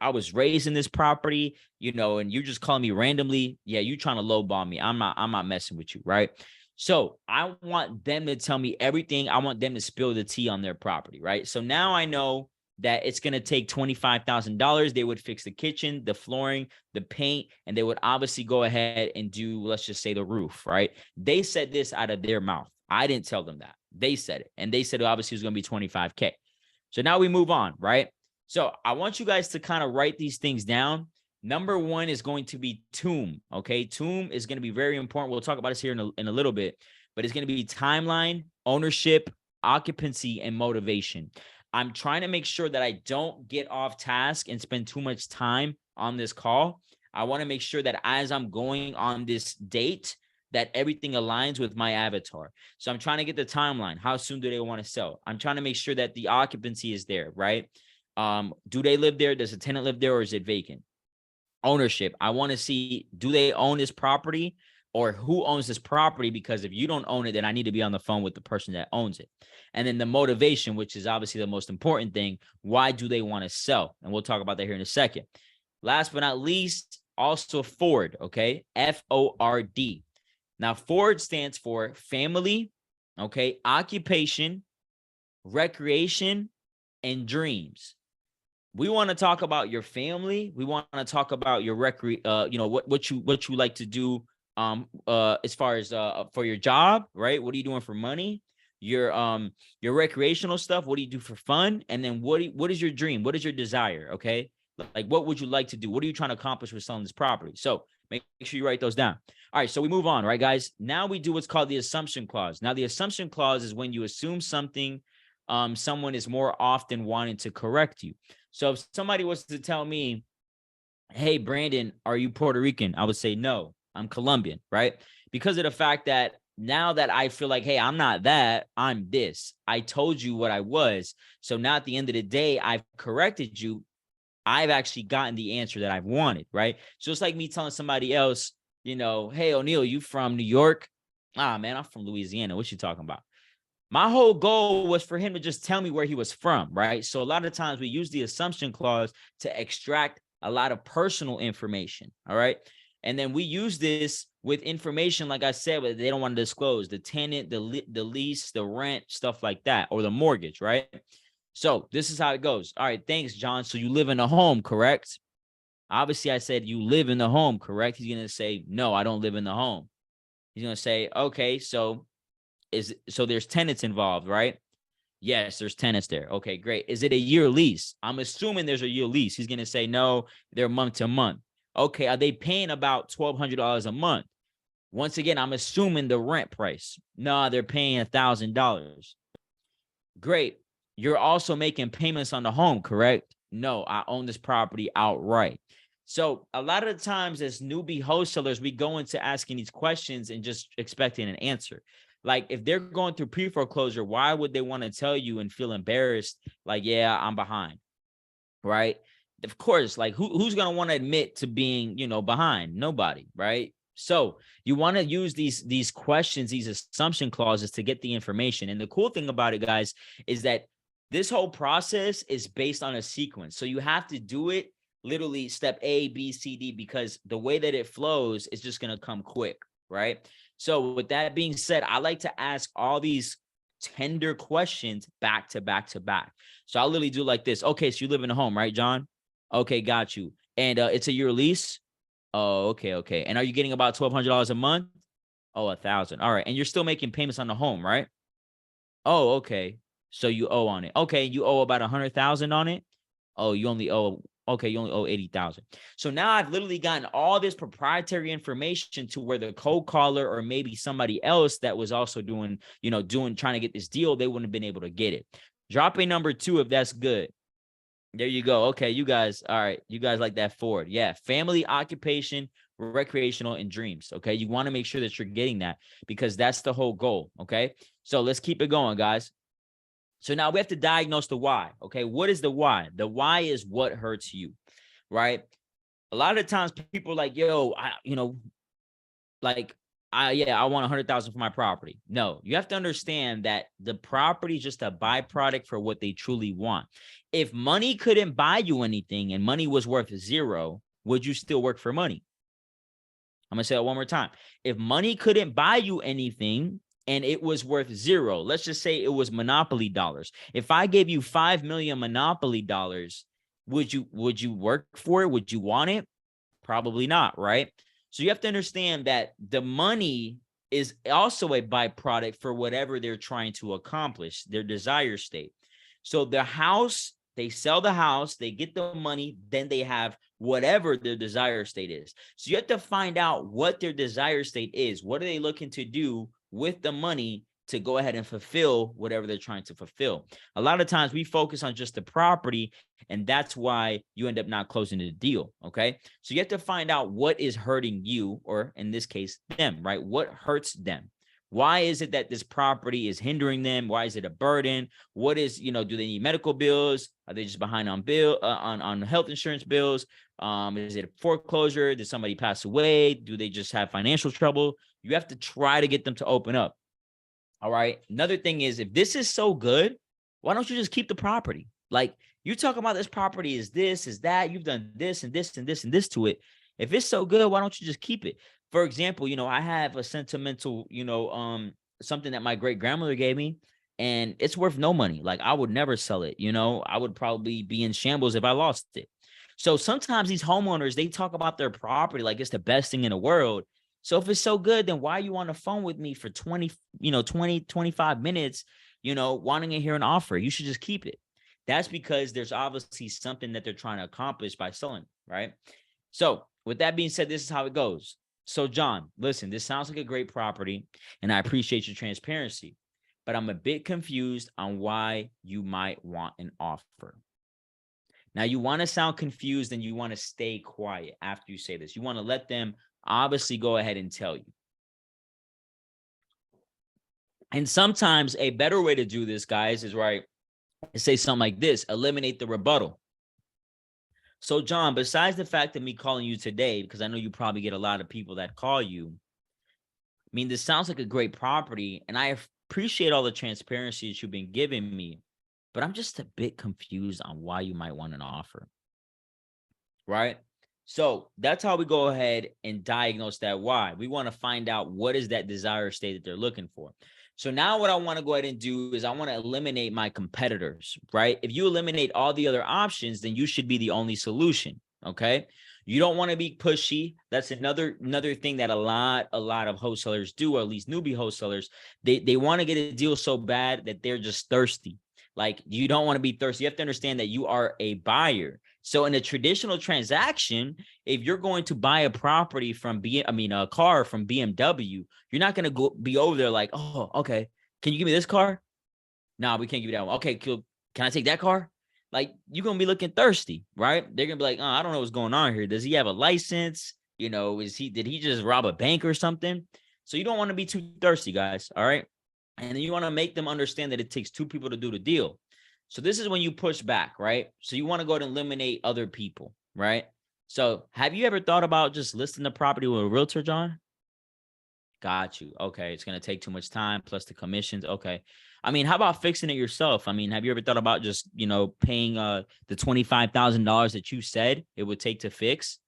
I was raised in this property, and you just calling me randomly. Yeah, you trying to lowball me. I'm not messing with you, right? So I want them to tell me everything. I want them to spill the tea on their property, right? So now I know that it's going to take $25,000. They would fix the kitchen, the flooring, the paint, and they would obviously go ahead and do, let's just say, the roof, right? They said this out of their mouth. I didn't tell them that. They said it. And they said obviously it was going to be $25K. So now we move on, right? So I want you guys to kind of write these things down. Number 1 is going to be TOOM, okay? TOOM is going to be very important. We'll talk about this here in a little bit, but it's going to be timeline, ownership, occupancy, and motivation. I'm trying to make sure that I don't get off task and spend too much time on this call. I want to make sure that as I'm going on this date, that everything aligns with my avatar. So I'm trying to get the timeline. How soon do they want to sell? I'm trying to make sure that the occupancy is there, right? Do they live there? Does a tenant live there, or is it vacant? Ownership. I want to see, do they own this property, or who owns this property? Because if you don't own it, then I need to be on the phone with the person that owns it. And then the motivation, which is obviously the most important thing. Why do they want to sell? And we'll talk about that here in a second. Last but not least, also Ford, okay? F-O-R-D. Now, Ford stands for family, okay, occupation, recreation, and dreams. We want to talk about your family. We want to talk about your what you like to do as far as for your job, right? What are you doing for money? Your recreational stuff, what do you do for fun? And then what is your dream? What is your desire? Okay? Like, what would you like to do? What are you trying to accomplish with selling this property? So make sure you write those down. All right, so we move on, right, guys? Now we do what's called the assumption clause. Now, the assumption clause is when you assume something, someone is more often wanting to correct you. So if somebody was to tell me, hey, Brandon, are you Puerto Rican? I would say, no, I'm Colombian, right? Because of the fact that now that I feel like, hey, I'm not that, I'm this. I told you what I was. So now at the end of the day, I've corrected you. I've actually gotten the answer that I've wanted, right? So it's like me telling somebody else, hey, O'Neal, you from New York? Ah, man, I'm from Louisiana. What you talking about? My whole goal was for him to just tell me where he was from, right? So a lot of times we use the assumption clause to extract a lot of personal information, all right? And then we use this with information, like I said, but they don't want to disclose the tenant, the lease, the rent, stuff like that, or the mortgage, right? So this is how it goes. All right, thanks, John. So you live in a home, correct? Obviously, I said you live in the home, correct? He's going to say, no, I don't live in the home. He's going to say, okay, so there's tenants involved, right? Yes, there's tenants there. Okay, great. Is it a year lease? I'm assuming there's a year lease. He's going to say, no, they're month to month. Okay, are they paying about $1,200 a month? Once again, I'm assuming the rent price. No, they're paying $1,000. Great. You're also making payments on the home, correct? No, I own this property outright. So a lot of the times as newbie wholesalers, we go into asking these questions and just expecting an answer. Like if they're going through pre-foreclosure, why would they want to tell you and feel embarrassed? Like, yeah, I'm behind, right? Of course, like who's going to want to admit to being, behind? Nobody, right? So you want to use these questions, these assumption clauses to get the information. And the cool thing about it, guys, is that this whole process is based on a sequence. So you have to do it literally step A, B, C, D, because the way that it flows is just going to come quick, right? So with that being said, I like to ask all these tender questions back to back to back. So I'll literally do like this. Okay, so you live in a home, right, John? Okay, got you. And it's a year lease? Oh, okay. And are you getting about $1,200 a month? Oh, $1,000. All right. And you're still making payments on the home, right? Oh, okay. So you owe on it. Okay, you owe about 100,000 on it. Oh, you only owe 80,000. So now I've literally gotten all this proprietary information to where the cold caller or maybe somebody else that was also trying to get this deal, they wouldn't have been able to get it. Drop a number 2 if that's good. There you go. Okay, you guys. All right. You guys like that Ford. Yeah. Family, occupation, recreational, and dreams. Okay. You want to make sure that you're getting that because that's the whole goal. Okay. So let's keep it going, guys. So now we have to diagnose the why. Okay. What is the why? The why is what hurts you, right? A lot of times people are like, yo, I want 100,000 for my property. No, you have to understand that the property is just a byproduct for what they truly want. If money couldn't buy you anything and money was worth 0, would you still work for money? I'm going to say it one more time. If money couldn't buy you anything and it was worth 0, let's just say it was Monopoly dollars. If I gave you 5 million Monopoly dollars, would you work for it? Would you want it? Probably not, right? So you have to understand that the money is also a byproduct for whatever they're trying to accomplish, their desire state. So the house, they sell the house, they get the money, then they have whatever their desire state is. So you have to find out what their desire state is. What are they looking to do with the money to go ahead and fulfill whatever they're trying to fulfill. A lot of times we focus on just the property, and that's why you end up not closing the deal, okay? So you have to find out what is hurting you, or in this case, them, right? What hurts them? Why is it that this property is hindering them? Why is it a burden? What is, do they need medical bills? Are they just behind on on health insurance bills? Is it a foreclosure? Did somebody pass away? Do they just have financial trouble? You have to try to get them to open up. All right. Another thing is, if this is so good, why don't you just keep the property? Like, you talk about this property is this, is that, you've done this and this and this and this to it. If it's so good, why don't you just keep it? For example, I have a sentimental, something that my great grandmother gave me, and it's worth no money. Like, I would never sell it. I would probably be in shambles if I lost it. So sometimes these homeowners, they talk about their property like it's the best thing in the world. So if it's so good, then why are you on the phone with me for 20, 25 minutes, wanting to hear an offer? You should just keep it. That's because there's obviously something that they're trying to accomplish by selling, right? So with that being said, this is how it goes. So John, listen, this sounds like a great property, and I appreciate your transparency, but I'm a bit confused on why you might want an offer. Now, you want to sound confused, and you want to stay quiet after you say this. You want to let them obviously go ahead and tell you. And sometimes a better way to do this, guys, is right, is say something like this: eliminate the rebuttal. So John, besides the fact of me calling you today, because I know you probably get a lot of people that call you, I mean, this sounds like a great property, and I appreciate all the transparency that you've been giving me, but I'm just a bit confused on why you might want an offer, right? So that's how we go ahead and diagnose that why. We want to find out what is that desire state that they're looking for. So now what I want to go ahead and do is I want to eliminate my competitors, right? If you eliminate all the other options, then you should be the only solution, okay? You don't want to be pushy. That's another thing that a lot of wholesalers do, or at least newbie wholesalers. They want to get a deal so bad that they're just thirsty. Like, you don't want to be thirsty. You have to understand that you are a buyer. So in a traditional transaction, if you're going to buy a property from a car from BMW, you're not going to be over there like, oh, okay, can you give me this car? No, we can't give you that one. Okay, cool. Can I take that car? Like, you're going to be looking thirsty, right? They're going to be like, oh, I don't know what's going on here. Does he have a license? Did he just rob a bank or something? So you don't want to be too thirsty, guys. All right. And then you want to make them understand that it takes two people to do the deal. So this is when you push back, right? So you want to go and eliminate other people, right? So have you ever thought about just listing the property with a realtor, John? Got you. Okay. It's going to take too much time plus the commissions. Okay. I mean, how about fixing it yourself? I mean, have you ever thought about just, paying the $25,000 that you said it would take to fix?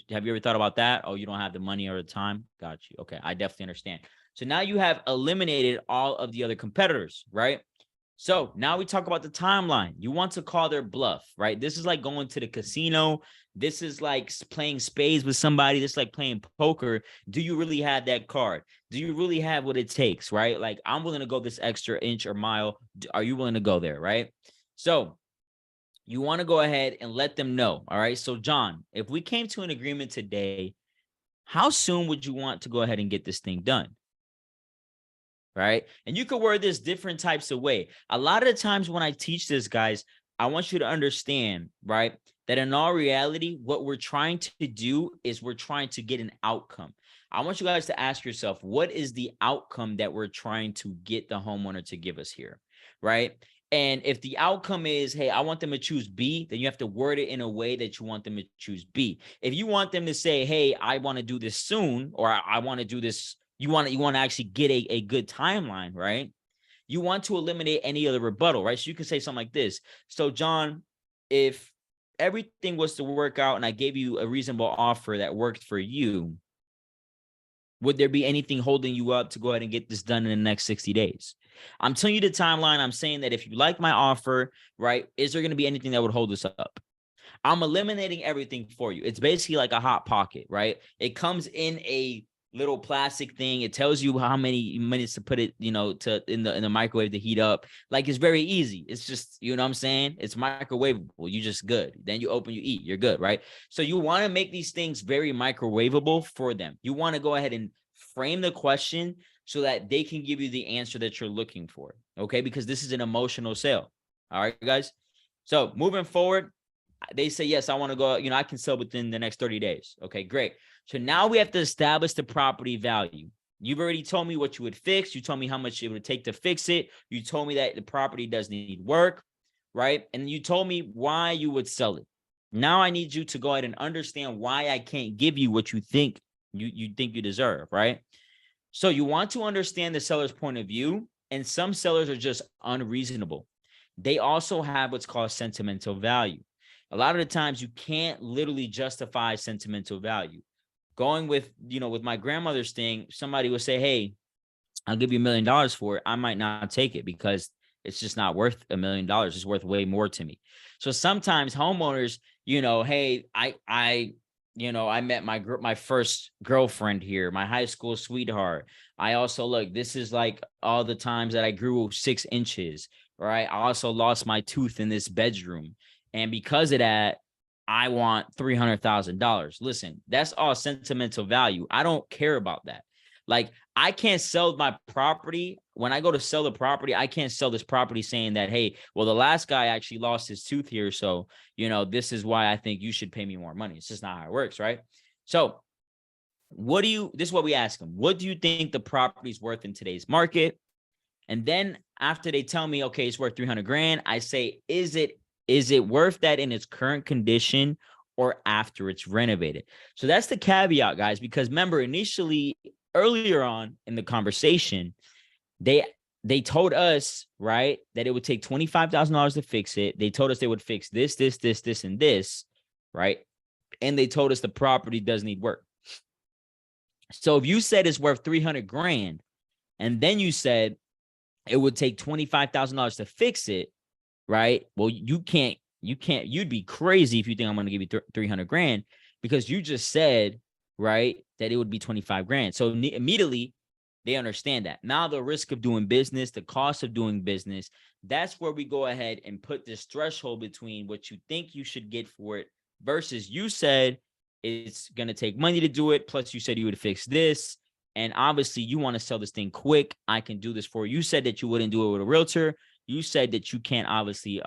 Have you ever thought about that? Oh, you don't have the money or the time? Got you. Okay. I definitely understand. So now you have eliminated all of the other competitors, right? So now we talk about the timeline. You want to call their bluff, right? This is like going to the casino. This is like playing spades with somebody. This is like playing poker. Do you really have that card? Do you really have what it takes, right? Like, I'm willing to go this extra inch or mile. Are you willing to go there, right? So you want to go ahead and let them know, all right? So John, if we came to an agreement today, how soon would you want to go ahead and get this thing done? Right? And you could word this different types of way. A lot of the times when I teach this, guys, I want you to understand, right, that in all reality, what we're trying to do is we're trying to get an outcome. I want you guys to ask yourself, what is the outcome that we're trying to get the homeowner to give us here, right? And if the outcome is, hey, I want them to choose B, then you have to word it in a way that you want them to choose B. If you want them to say, hey, I want to do this soon, or I want to do this, you want to actually get a good timeline, right? You want to eliminate any other rebuttal, right? So you can say something like this. So John, if everything was to work out and I gave you a reasonable offer that worked for you, would there be anything holding you up to go ahead and get this done in the next 60 days? I'm telling you the timeline. I'm saying that if you like my offer, right, is there going to be anything that would hold us up? I'm eliminating everything for you. It's basically like a hot pocket, right? It comes in a little plastic thing. It tells you how many minutes to put it, in the microwave to heat up. Like, it's very easy. It's just, you know what I'm saying? It's microwavable. You just good. Then you open, you eat, you're good, right? So you want to make these things very microwavable for them. You want to go ahead and frame the question so that they can give you the answer that you're looking for. Okay. Because this is an emotional sale. All right, guys. So moving forward, they say, yes, I want to go, I can sell within the next 30 days. Okay, great. So now we have to establish the property value. You've already told me what you would fix. You told me how much it would take to fix it. You told me that the property does need work, right? And you told me why you would sell it. Now I need you to go ahead and understand why I can't give you what you think you deserve, right? So you want to understand the seller's point of view, and some sellers are just unreasonable. They also have what's called sentimental value. A lot of the times you can't literally justify sentimental value. Going with, with my grandmother's thing, somebody will say, hey, I'll give you $1 million for it. I might not take it because it's just not worth $1 million. It's worth way more to me. So sometimes homeowners, hey, I met my first girlfriend here, my high school sweetheart. I also, look, this is like all the times that I grew 6 inches, right? I also lost my tooth in this bedroom. And because of that, I want $300,000. Listen, that's all sentimental value. I don't care about that. Like, I can't sell my property. When I go to sell the property, I can't sell this property saying that, hey, well, the last guy actually lost his tooth here. So, this is why I think you should pay me more money. It's just not how it works, right? So this is what we ask them. What do you think the property's worth in today's market? And then after they tell me, okay, it's worth 300 grand, I say, is it worth that in its current condition or after it's renovated? So that's the caveat, guys, because remember, initially, earlier on in the conversation, they told us, right, that it would take $25,000 to fix it. They told us they would fix this, and this, right? And they told us the property does need work. So if you said it's worth 300 grand, and then you said it would take $25,000 to fix it, right? Well, you'd be crazy if you think I'm going to give you 300 grand, because you just said, right, that it would be 25 grand. So immediately they understand that. Now the risk of doing business, the cost of doing business, that's where we go ahead and put this threshold between what you think you should get for it versus you said it's going to take money to do it. Plus you said you would fix this. And obviously you want to sell this thing quick. I can do this for you. You said that you wouldn't do it with a realtor. You said that you can't obviously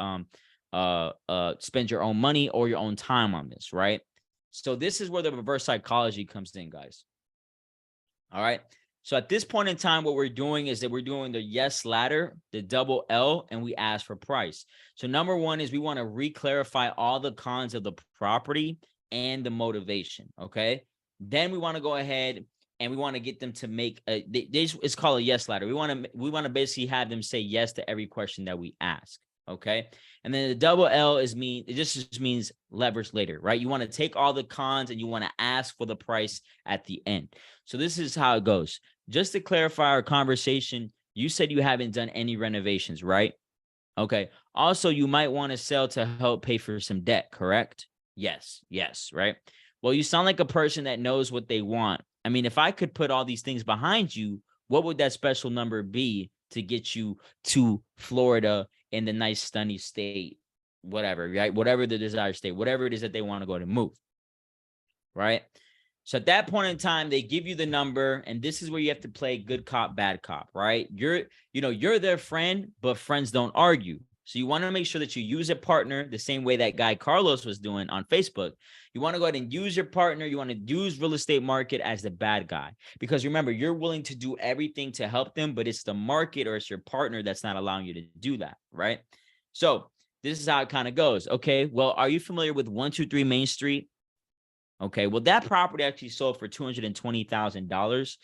spend your own money or your own time on this, right? So this is where the reverse psychology comes in, guys. All right. So at this point in time, what we're doing is that we're doing the yes ladder, the double L, and we ask for price. So number one is we want to re-clarify all the cons of the property and the motivation. Okay. Then we want to go ahead and we want to get them to make it's called a yes ladder. We want to basically have them say yes to every question that we ask. Okay. And then the double L it just means leverage later, right? You want to take all the cons and you want to ask for the price at the end. So this is how it goes. Just to clarify our conversation, you said you haven't done any renovations, right? Okay. Also, you might want to sell to help pay for some debt, correct? Yes. Right? Well, you sound like a person that knows what they want. I mean, if I could put all these things behind you, what would that special number be to get you to Florida in the nice, sunny state, whatever, right? Whatever the desired state, whatever it is that they want to go to move, right? So at that point in time, they give you the number, and this is where you have to play good cop, bad cop, right? You're their friend, but friends don't argue. So you want to make sure that you use a partner the same way that guy Carlos was doing on Facebook. You want to go ahead and use your partner. You want to use real estate market as the bad guy, because remember, you're willing to do everything to help them, but it's the market or it's your partner that's not allowing you to do that, right? So this is how it kind of goes. Okay, well, are you familiar with 123 Main Street? Okay, well, that property actually sold for $220,000.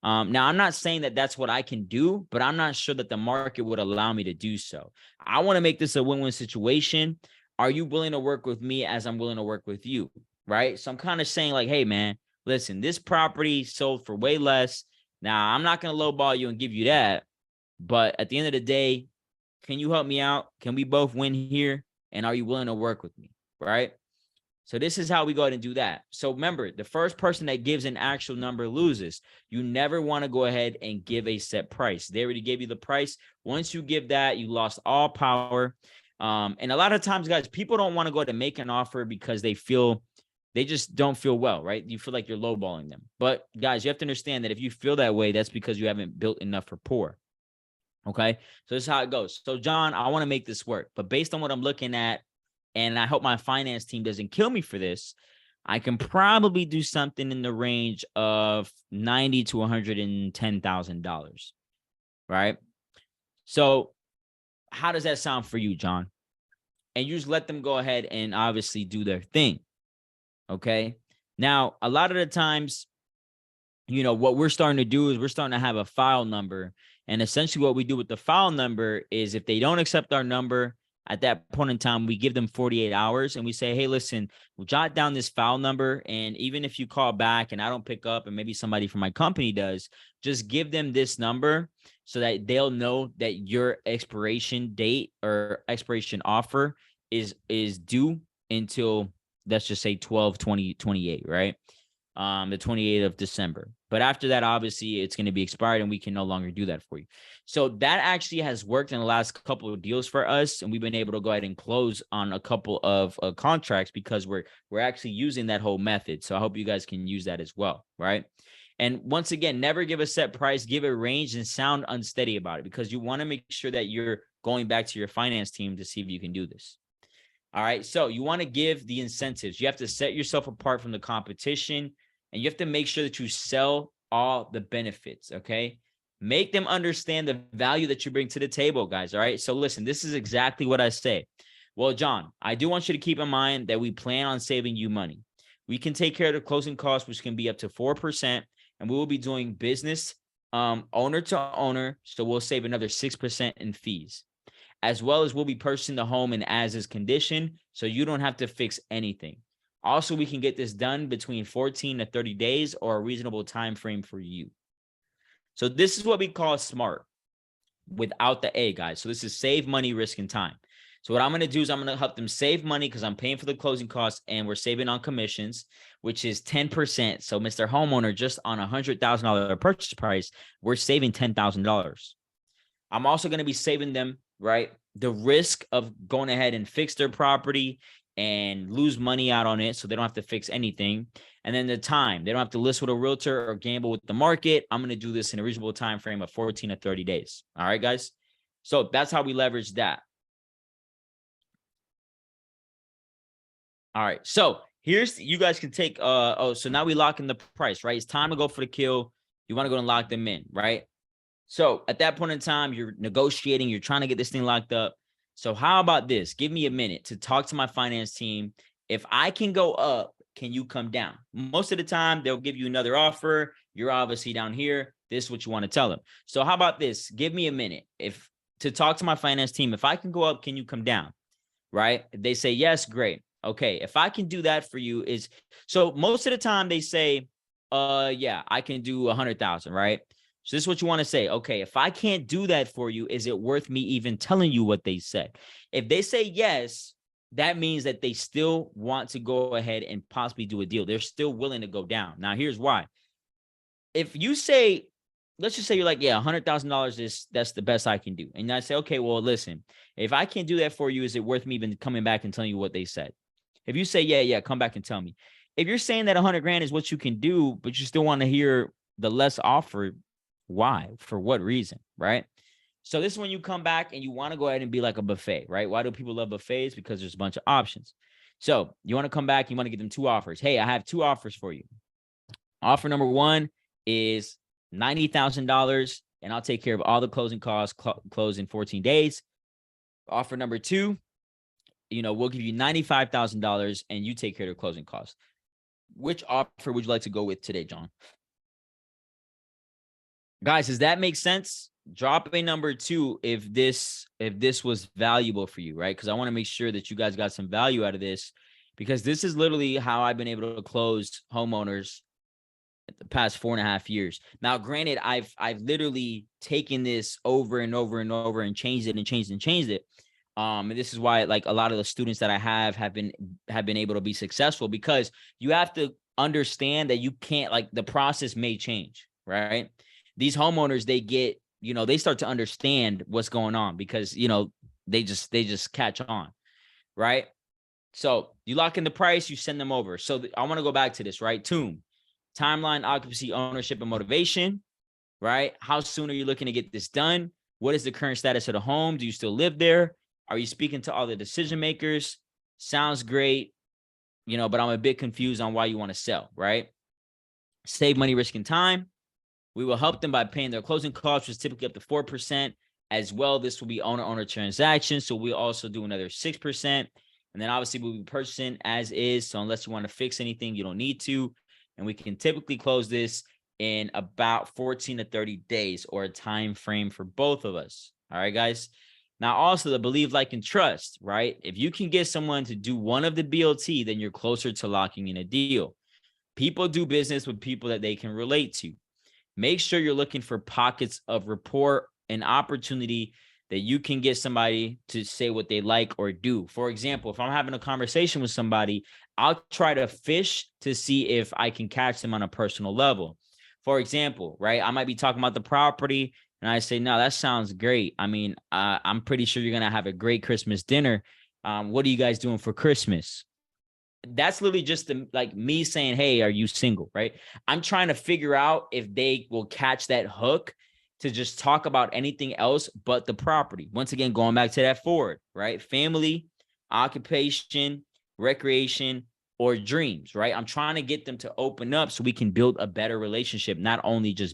Now, I'm not saying that that's what I can do, but I'm not sure that the market would allow me to do so. I want to make this a win-win situation. Are you willing to work with me as I'm willing to work with you, right? So I'm kind of saying like, hey, man, listen, this property sold for way less. Now, I'm not going to lowball you and give you that, but at the end of the day, can you help me out? Can we both win here? And are you willing to work with me, right? So this is how we go ahead and do that. So remember, the first person that gives an actual number loses. You never want to go ahead and give a set price. They already gave you the price. Once you give that, you lost all power. And a lot of times, guys, people don't want to go ahead and make an offer because they feel They just don't feel well, right? You feel like you're lowballing them. But guys, you have to understand that if you feel that way, that's because you haven't built enough rapport. Okay. So this is how it goes. So John, I want to make this work, but based on what I'm looking at, and I hope my finance team doesn't kill me for this, I can probably do something in the range of $90,000 to $110,000. Right. So how does that sound for you, John? And you just let them go ahead and obviously do their thing. Okay. Now, a lot of the times, what we're starting to do is we're starting to have a file number. And essentially what we do with the file number is if they don't accept our number at that point in time, we give them 48 hours and we say, hey, listen, we'll jot down this file number. And even if you call back and I don't pick up and maybe somebody from my company does, just give them this number so that they'll know that your expiration date or expiration offer is due until, let's just say 12/20/28, right? The 28th of December. But after that, obviously, it's going to be expired and we can no longer do that for you. So that actually has worked in the last couple of deals for us. And we've been able to go ahead and close on a couple of contracts because we're actually using that whole method. So I hope you guys can use that as well, right? And once again, never give a set price, give a range and sound unsteady about it because you want to make sure that you're going back to your finance team to see if you can do this. All right. So you want to give the incentives. You have to set yourself apart from the competition and you have to make sure that you sell all the benefits. Okay. Make them understand the value that you bring to the table, guys. All right. So listen, this is exactly what I say. Well, John, I do want you to keep in mind that we plan on saving you money. We can take care of the closing costs, which can be up to 4%. And we will be doing business owner to owner. So we'll save another 6% in fees, as well as we'll be purchasing the home in as-is condition, so you don't have to fix anything. Also, we can get this done between 14 to 30 days or a reasonable time frame for you. So this is what we call smart without the A, guys. So this is save money, risk, and time. So what I'm going to do is I'm going to help them save money because I'm paying for the closing costs and we're saving on commissions, which is 10%. So Mr. Homeowner, just on a $100,000 purchase price, we're saving $10,000. I'm also going to be saving them, right, the risk of going ahead and fix their property and lose money out on it so they don't have to fix anything. And then the time, they don't have to list with a realtor or gamble with the market. I'm going to do this in a reasonable time frame of 14 to 30 days. All right, guys. So that's how we leverage that. All right. So here's, you guys can take, so now we lock in the price, right? It's time to go for the kill. You want to go and lock them in, right? So at that point in time, you're negotiating, you're trying to get this thing locked up. So how about this? Give me a minute to talk to my finance team. If I can go up, can you come down? Most of the time, they'll give you another offer. You're obviously down here. This is what you want to tell them. So how about this? Give me a minute to talk to my finance team. If I can go up, can you come down? Right? If they say yes, great. Okay. If I can do that for you so most of the time they say, yeah, I can do 100,000, right? So this is what you want to say. Okay, if I can't do that for you, is it worth me even telling you what they said? If they say yes, that means that they still want to go ahead and possibly do a deal. They're still willing to go down. Now, here's why. If you say, let's just say you're like, yeah, $100,000 that's the best I can do. And I say, okay, well, listen, if I can't do that for you, is it worth me even coming back and telling you what they said? If you say, yeah, come back and tell me. If you're saying that 100 grand is what you can do, but you still want to hear the less offer, why? For what reason? Right? So this is when you come back and you want to go ahead and be like a buffet, right? Why do people love buffets? Because there's a bunch of options. So you want to come back, you want to give them two offers. Hey, I have two offers for you. Offer number one is $90,000 and I'll take care of all the closing costs, close in 14 days. Offer number two, we'll give you $95,000 and you take care of the closing costs. Which offer would you like to go with today, John? Guys, does that make sense? Drop a number two if this was valuable for you, right? Because I want to make sure that you guys got some value out of this, because this is literally how I've been able to close homeowners the past 4.5 years. Now, granted, I've literally taken this over and over and over and changed it and changed and changed it. And this is why, like, a lot of the students that I have been able to be successful, because you have to understand that you can't, like, the process may change, right? These homeowners, they get, they start to understand what's going on because, they just catch on, right? So you lock in the price, you send them over. So I want to go back to this, right? Timeline, occupancy, ownership, and motivation, right? How soon are you looking to get this done? What is the current status of the home? Do you still live there? Are you speaking to all the decision makers? Sounds great, but I'm a bit confused on why you want to sell, right? Save money, risk, and time. We will help them by paying their closing costs, which is typically up to 4%. As well, this will be owner-owner transactions. So we'll also do another 6%. And then obviously we'll be purchasing as is. So unless you want to fix anything, you don't need to. And we can typically close this in about 14 to 30 days, or a time frame for both of us. All right, guys. Now, also the believe, like, and trust, right? If you can get someone to do one of the BLT, then you're closer to locking in a deal. People do business with people that they can relate to. Make sure you're looking for pockets of rapport and opportunity that you can get somebody to say what they like or do. For example, if I'm having a conversation with somebody, I'll try to fish to see if I can catch them on a personal level. For example, right, I might be talking about the property and I say, no, that sounds great. I mean, I'm pretty sure you're going to have a great Christmas dinner. What are you guys doing for Christmas? That's literally just like me saying, hey, are you single, right? I'm trying to figure out if they will catch that hook to just talk about anything else but the property. Once again, going back to that forward, right? Family, occupation, recreation, or dreams, right? I'm trying to get them to open up so we can build a better relationship, not only just